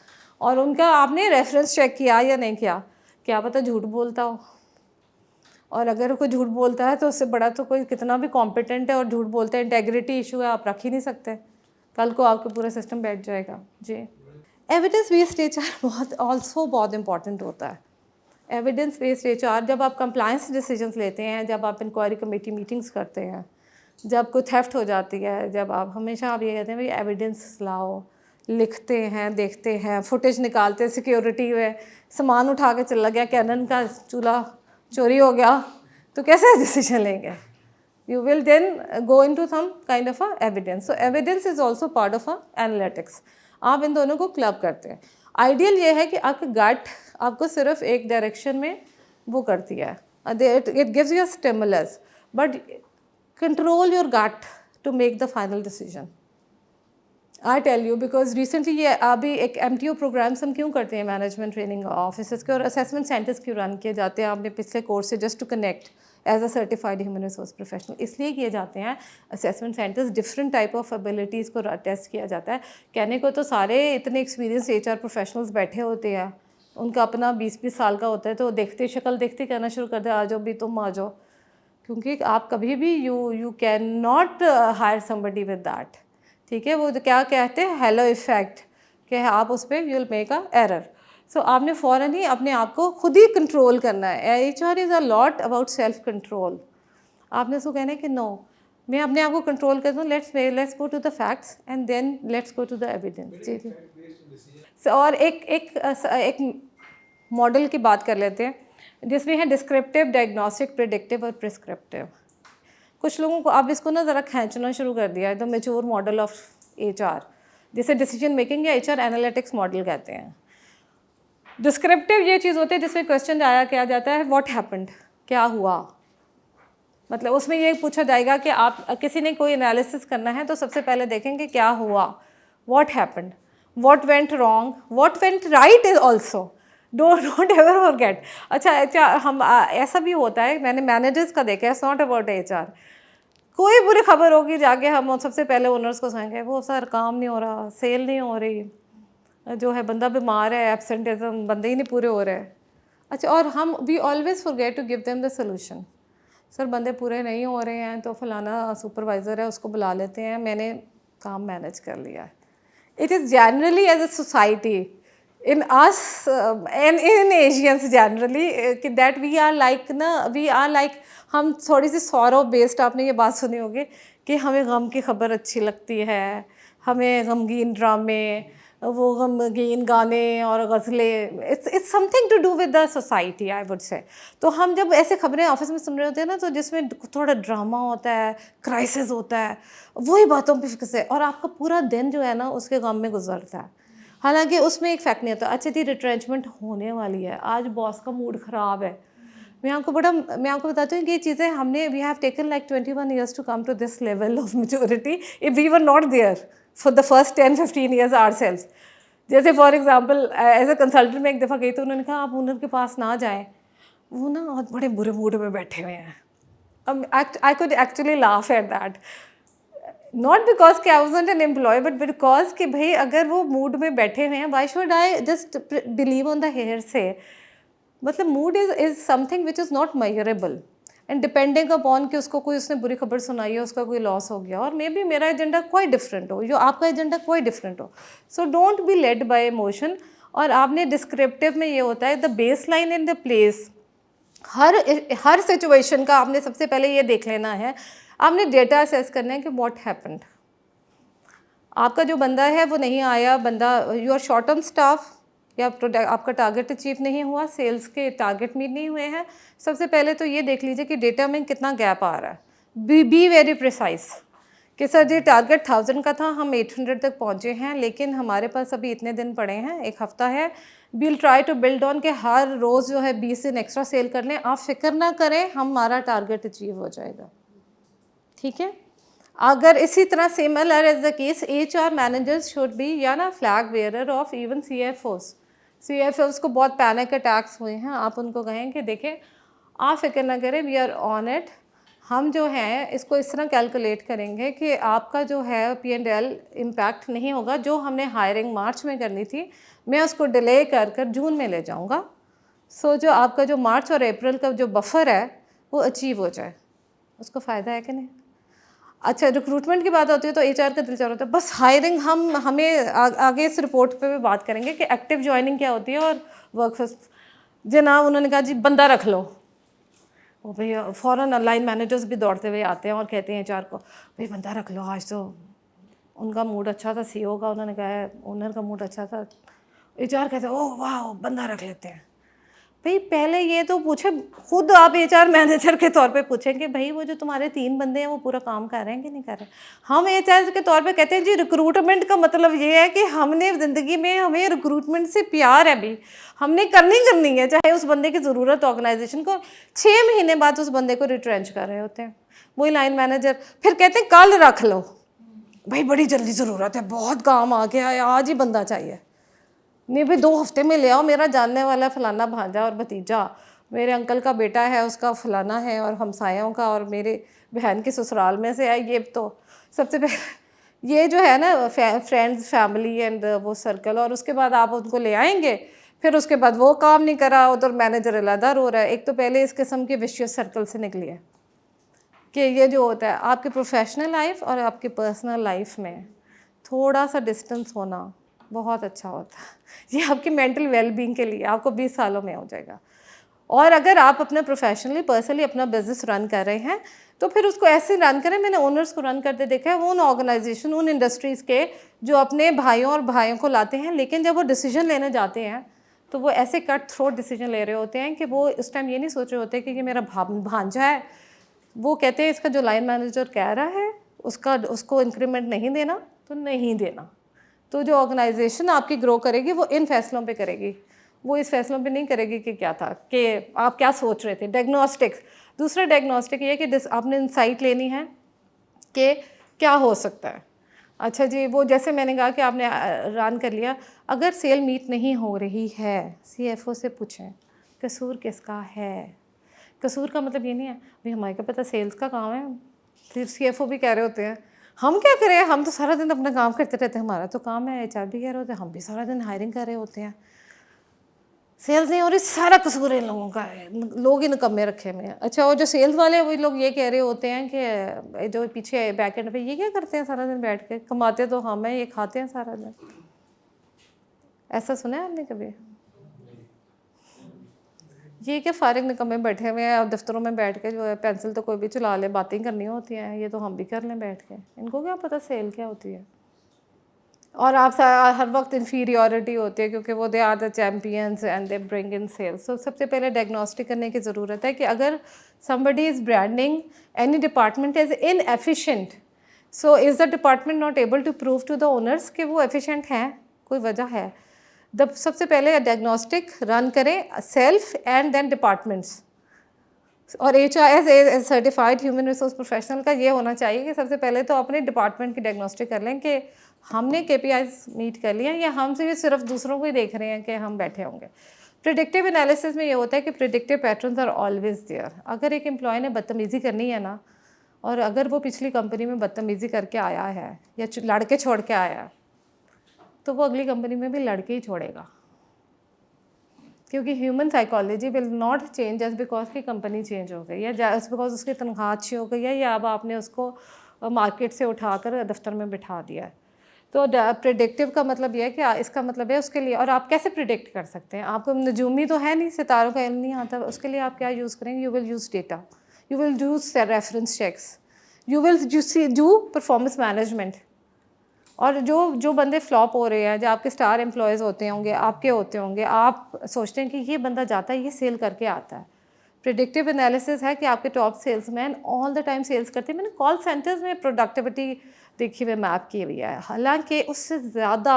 और उनका आपने रेफरेंस चेक किया या नहीं किया, क्या पता झूठ बोलता हो। और अगर कोई झूठ बोलता है तो उससे बड़ा तो कोई कितना भी कॉम्पिटेंट है और झूठ बोलता है, इंटेग्रिटी इशू है, आप रख ही नहीं सकते, कल को आपका पूरा सिस्टम बैठ जाएगा। जी, एविडेंस बेस्ड एचआर बहुत इंपॉर्टेंट होता है। एविडेंस बेस्ड एचआर, जब आप कंप्लायंस डिसीजंस लेते हैं, जब आप इंक्वायरी कमेटी मीटिंग्स करते हैं, जब कोई थेफ्ट हो जाती है, जब आप हमेशा आप ये कहते हैं भाई एविडेंस लाओ, लिखते हैं, देखते हैं, फुटेज निकालते हैं, सिक्योरिटी में सामान उठा के चला गया, कैनन का चूल्हा चोरी हो गया, तो कैसे डिसीजन लेंगे। you will then go into some kind of a evidence. So evidence is also part of a analytics. आप इन दोनों को क्लब करते हैं। आइडियल ये है कि आपका गट आपको सिर्फ एक डायरेक्शन में वो करती है, it gives you a stimulus, but control your gut to make the final decision. I tell you because recently ये अभी एक MTO प्रोग्राम्स हम क्यों करते हैं, मैनेजमेंट ट्रेनिंग ऑफिसर्स के, और असेसमेंट सेंटर्स क्यों रन किए जाते हैं आपने पिछले कोर्स से, just to connect as a certified human resource professional. इसलिए किए जाते हैं assessment centres, different type of abilities को टेस्ट किया जाता है। कहने को तो सारे इतने एक्सपीरियंस HR प्रोफेशनल्स बैठे होते हैं, उनका अपना 20-20 साल का होता है, तो देखते शक्ल देखते कहना शुरू कर दे आ जाओ भी तुम आ जाओ, क्योंकि आप कभी भी you can not hire somebody with that. ठीक है, वो क्या कहते हैं हेलो इफ़ेक्ट, कि आप उस पर you will make a error. So आपने फ़ौरन ही अपने आप को खुद ही कंट्रोल करना है। HR is a lot about self control. आपने उसको कहना है कि नो, मैं अपने आप को कंट्रोल करता हूँ, let's go to the facts and then let's go to the evidence. जी जी। और एक मॉडल की बात कर लेते हैं जिसमें है डिस्क्रिप्टिव, डायग्नोस्टिक, प्रिडिक्टिव और प्रिस्क्रिप्टिव। कुछ लोगों को अब इसको ना ज़रा खींचना शुरू कर दिया है, the mature model of HR, जिसे डिसीजन मेकिंग या HR एनालिटिक्स मॉडल कहते हैं। डिस्क्रिप्टिव ये चीज़ होती है जिसमें क्वेश्चन आया किया जाता है व्हाट हैपेंड, क्या हुआ, मतलब उसमें ये पूछा जाएगा कि आप किसी ने कोई एनालिसिस करना है तो सबसे पहले देखेंगे क्या हुआ, what happened, what went wrong, what went right is also, don't ever forget. अच्छा हम ऐसा भी होता है, मैंने मैनेजर्स का देखा है, इट्स नॉट अबाउट HR। कोई बुरी खबर होगी, जाके हम सबसे पहले ओनर्स को कहेंगे वो सर काम नहीं हो रहा, सेल नहीं हो रही, जो है बंदा बीमार है, एब्सेंटिज्म, बंदे ही नहीं पूरे हो रहे। अच्छा, और हम we always forget to give them the solution. Sir बंदे पूरे नहीं हो रहे हैं तो फलाना सुपरवाइज़र है उसको बुला लेते हैं, मैंने काम मैनेज कर लिया है। It is generally as a society in us and in Asians generally कि दैट वी आर लाइक हम थोड़ी सी सौरव बेस्ड, आपने ये बात सुनी होगी कि हमें गम की खबर अच्छी लगती है, हमें गमगीन ड्रामे, वो गमगीन गाने और गज़लें, it's something to do with the society I would say. तो हम जब ऐसे खबरें ऑफिस में सुन रहे होते हैं ना, तो जिसमें थोड़ा ड्रामा होता है, क्राइसिस होता है, वही बातों पे फिक्स है और आपका पूरा दिन जो है ना उसके गम में गुजरता है। हालांकि उसमें एक फैक्ट नहीं होता, अच्छा थी रिट्रेंचमेंट होने वाली है, आज बॉस का मूड ख़राब है। मैं आपको बताती हूँ कि ये चीज़ें हमने we have taken like 21 years to come to this level of maturity if we were not there for the first 10-15 years ourself. जैसे for example as a consultant मैं एक दफ़ा गई तो उन्होंने कहा आप ओनर के पास ना जाएं, वो ना बहुत बड़े बुरे मूड में बैठे हुए हैं। I could actually laugh at that, not because कि I was an employ but because कि भाई अगर वो मूड में बैठे हुए हैं, why should I just believe on the hearsay. मतलब mood is something which is not measurable and depending upon कि उसको कोई उसने बुरी खबर सुनाई है, उसका कोई लॉस हो गया, और मे बी मेरा एजेंडा कोई डिफरेंट हो, जो आपका एजेंडा कोई डिफरेंट हो। So don't be led by emotion. और आपने डिस्क्रिप्टिव में ये होता है the base line in the place, her situation का आपने सबसे पहले ये देख लेना है, आपने डेटा असेस करना है कि व्हाट हैपेंड। आपका जो बंदा है वो नहीं आया, बंदा you are short on staff, या आपका टारगेट अचीव नहीं हुआ, सेल्स के टारगेट मीट नहीं हुए हैं। सबसे पहले तो ये देख लीजिए कि डेटा में कितना गैप आ रहा है। बी वेरी प्रिसाइज कि सर जी टारगेट 1000 का था, हम 800 तक पहुँचे हैं, लेकिन हमारे पास अभी इतने दिन पड़े हैं, एक हफ़्ता है। Will try to build on के हर रोज़ जो है 20 दिन एक्स्ट्रा सेल कर लें, आप फिक्र ना करें, हमारा टारगेट अचीव हो जाएगा। ठीक है। अगर इसी तरह similar as the case HR managers should be या ना flag bearer of even CFOs को बहुत पैनिक अटैक्स हुए हैं, आप उनको कहें कि देखें आप फिक्र ना करें, वी आर ऑन इट। हम जो हैं इसको इस तरह कैलकुलेट करेंगे कि आपका जो है P&L इम्पैक्ट नहीं होगा। जो हमने हायरिंग मार्च में करनी थी मैं उसको डिले कर जून में ले जाऊंगा। सो जो आपका जो मार्च और अप्रैल का जो बफर है वो अचीव हो जाए, उसको फ़ायदा है कि नहीं। अच्छा, रिक्रूटमेंट की बात होती है तो HR का दिल चाह रहा है बस हायरिंग। हमें आगे इस रिपोर्ट पे भी बात करेंगे कि एक्टिव ज्वाइनिंग क्या होती है और वर्कफोर्स। जनाब उन्होंने कहा जी बंदा रख लो, वो भैया फ़ौरन लाइन मैनेजर्स भी दौड़ते हुए आते हैं और कहते हैं HR को भाई बंदा रख लो, आज तो उनका मूड अच्छा था, CEO का, उन्होंने कहा है ओनर का मूड अच्छा था। HR कहते हैं ओह वाह बंदा रख लेते हैं। भाई पहले ये तो पूछे, खुद आप HR मैनेजर के तौर पे पूछें कि भाई वो जो तुम्हारे 3 बंदे हैं वो पूरा काम कर रहे हैं कि नहीं कर रहे। हम HR के तौर पे कहते हैं जी रिक्रूटमेंट का मतलब ये है कि हमने ज़िंदगी में, हमें रिक्रूटमेंट से प्यार है, भी हमने करनी है, चाहे उस बंदे की ज़रूरत ऑर्गेनाइजेशन को। 6 महीने बाद उस बंदे को रिट्रेंच कर रहे होते हैं वही लाइन मैनेजर, फिर कहते हैं कल रख लो, भाई बड़ी जल्दी ज़रूरत है, बहुत काम आ गया है, आज ही बंदा चाहिए। नहीं भाई 2 हफ्ते में ले आओ, मेरा जानने वाला फलाना भांजा और भतीजा, मेरे अंकल का बेटा है उसका फलाना है, और हमसायों का, और मेरे बहन के ससुराल में से है। ये तो सबसे पहले ये जो है ना फ्रेंड्स फैमिली एंड वो सर्कल, और उसके बाद आप उनको ले आएंगे, फिर उसके बाद वो काम नहीं करा, उधर मैनेजर अलहदा रो रहा है। एक तो पहले इस किस्म के विशियस सर्कल से निकलिए कि ये जो होता है आपके प्रोफेशनल लाइफ और आपके पर्सनल लाइफ में थोड़ा सा डिस्टेंस होना बहुत अच्छा होता है। ये आपकी मेंटल वेलबींग के लिए आपको 20 सालों में हो जाएगा। और अगर आप अपना प्रोफेशनली पर्सनली अपना बिजनेस रन कर रहे हैं तो फिर उसको ऐसे रन करें। मैंने ओनर्स को रन करते देखा है, वो उन ऑर्गेनाइजेशन, उन इंडस्ट्रीज़ के जो अपने भाइयों को लाते हैं, लेकिन जब वो डिसीजन लेने जाते हैं तो वो ऐसे कट थ्रोट डिसीजन ले रहे होते हैं कि वो इस टाइम ये नहीं सोच रहे होते कि ये मेरा भांजा है। वो कहते हैं इसका जो लाइन मैनेजर कह रहा है उसको इंक्रीमेंट नहीं देना तो नहीं देना। तो जो ऑर्गेनाइजेशन आपकी ग्रो करेगी वो इन फैसलों पे करेगी, वो इस फैसलों पे नहीं करेगी कि क्या था, कि आप क्या सोच रहे थे। डायग्नोस्टिक्स, दूसरा डायग्नोस्टिक ये कि आपने इंसाइट लेनी है कि क्या हो सकता है। अच्छा जी, वो जैसे मैंने कहा कि आपने रन कर लिया, अगर सेल मीट नहीं हो रही है CFO से पूछें कसूर किसका है। कसूर का मतलब ये नहीं है भाई हमारे को पता सेल्स का काम है, फिर CFO भी कह रहे होते हैं हम क्या करें, हम तो सारा दिन अपना काम करते रहते हैं, हमारा तो काम है। HR भी कह रहे होते हैं हम भी सारा दिन हायरिंग कर रहे होते हैं, सेल्स नहीं हो रही, सारा कसूर इन लोगों का है, लोग ही निकम्मे रखे हुए हैं। अच्छा, और जो सेल्स वाले हैं वही लोग ये कह रहे होते हैं कि जो पीछे बैक एंड पे ये क्या करते हैं सारा दिन बैठ के, कमाते तो हम हैं, ये खाते हैं सारा दिन। ऐसा सुना है आपने कभी? ये क्या फारिग निकम्मे बैठे हुए हैं दफ्तरों में बैठ के, जो है पेंसिल तो कोई भी चला ले, बातें करनी होती हैं, ये तो हम भी कर लें बैठ के, इनको क्या पता सेल क्या होती है। और आप हर वक्त इन्फीरियॉरिटी होती है क्योंकि वो they are the champions and they bring in sales. तो सबसे पहले डायग्नोस्टिक करने की ज़रूरत है कि अगर somebody is branding, any department is inefficient, so is the department not able to prove to the owners कि वो efficient हैं, कोई वजह है। सबसे पहले डायग्नोस्टिक रन करें सेल्फ एंड देन डिपार्टमेंट्स। और HRS as certified human resource professional का ये होना चाहिए कि सबसे पहले तो अपने डिपार्टमेंट की डायग्नोस्टिक कर लें कि हमने KPIs मीट कर लिया या हम सिर्फ दूसरों को ही देख रहे हैं कि हम बैठे होंगे। प्रिडिक्टिव एनालिसिस में ये होता है कि predictive patterns are always there. अगर एक एम्प्लॉय ने बदतमीज़ी करनी है ना, और अगर वो पिछली कंपनी में बदतमीज़ी करके आया है या लड़के छोड़ के आया है, तो वो अगली कंपनी में भी लड़के ही छोड़ेगा, क्योंकि human psychology will not change just because की कंपनी चेंज हो गई या जस्ट बिकॉज उसकी तनख्वाह अच्छी हो गई है या अब आपने उसको मार्केट से उठाकर दफ्तर में बिठा दिया है। तो प्रिडिक्टिव का मतलब यह है कि इसका मतलब है उसके लिए, और आप कैसे प्रिडिक्ट कर सकते हैं? आपको नजूमी तो है नहीं, सितारों का इल्म नहीं आता, उसके लिए आप क्या यूज़ करेंगे? You will use data, you will use reference checks, you will do performance management. और जो बंदे फ्लॉप हो रहे हैं, जो आपके स्टार एम्प्लॉयज़ होते होंगे, आपके होते होंगे, आप सोचते हैं कि ये बंदा जाता है, ये सेल करके आता है। प्रिडिक्टिव एनालिसिस है कि आपके top salesman all the time sales करते हैं। मैंने कॉल सेंटर्स में प्रोडक्टिविटी देखी हुई, मैप की हुई है, हालांकि उससे ज़्यादा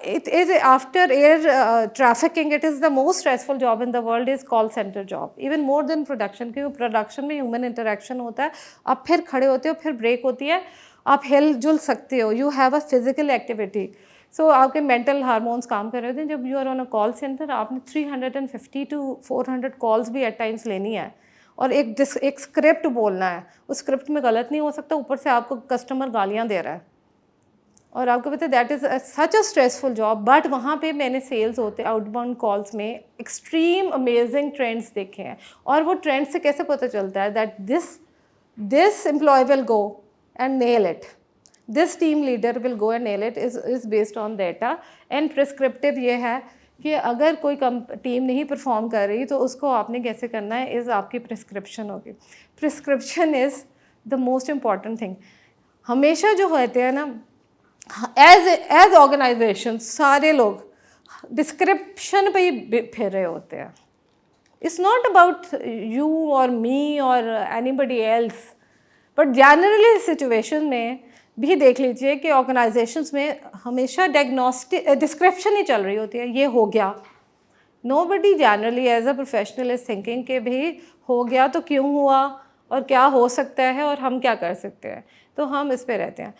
it is after air trafficking it is the most stressful job in the world is call centre job, even more than production, क्योंकि प्रोडक्शन में ह्यूमन इंटरेक्शन होता है। आप फिर खड़े होते हो, फिर ब्रेक होती है, आप हिल जुल सकते हो, you have a physical activity. So आपके मेंटल हार्मोन्स काम कर रहे होते हैं। जब you are on a call centre, आपने 350 to 400 कॉल्स भी एट टाइम्स लेनी है और एक स्क्रिप्ट बोलना है। उस स्क्रिप्ट में गलत नहीं हो सकता, ऊपर से आपको कस्टमर गालियाँ दे रहा है और आपको पता है that is such a stressful job. But वहाँ पे मैंने सेल्स होते आउटबाउंड कॉल्स में एक्सट्रीम अमेजिंग ट्रेंड्स देखे हैं। और वो ट्रेंड से कैसे पता चलता है that this employee will go and nail it, this team leader will go and nail it is based on data। and prescriptive ये है कि अगर कोई टीम नहीं परफॉर्म कर रही तो उसको आपने कैसे करना है, इज़ आपकी प्रिस्क्रिप्शन होगी। Prescription is the most important thing. हमेशा जो होते हैं ना, एज ऑर्गेनाइजेशन सारे लोग डिस्क्रिप्शन पे ही फिर रहे होते हैं। इट्स नॉट अबाउट यू और मी और anybody else, but generally situation में भी देख लीजिए कि ऑर्गेनाइजेशंस में हमेशा डायग्नोस्टिक डिस्क्रिप्शन ही चल रही होती है। ये हो गया, nobody generally as a professional is thinking कि भाई हो गया तो क्यों हुआ और क्या हो सकता है और हम क्या कर सकते हैं। तो हम इस पे रहते हैं।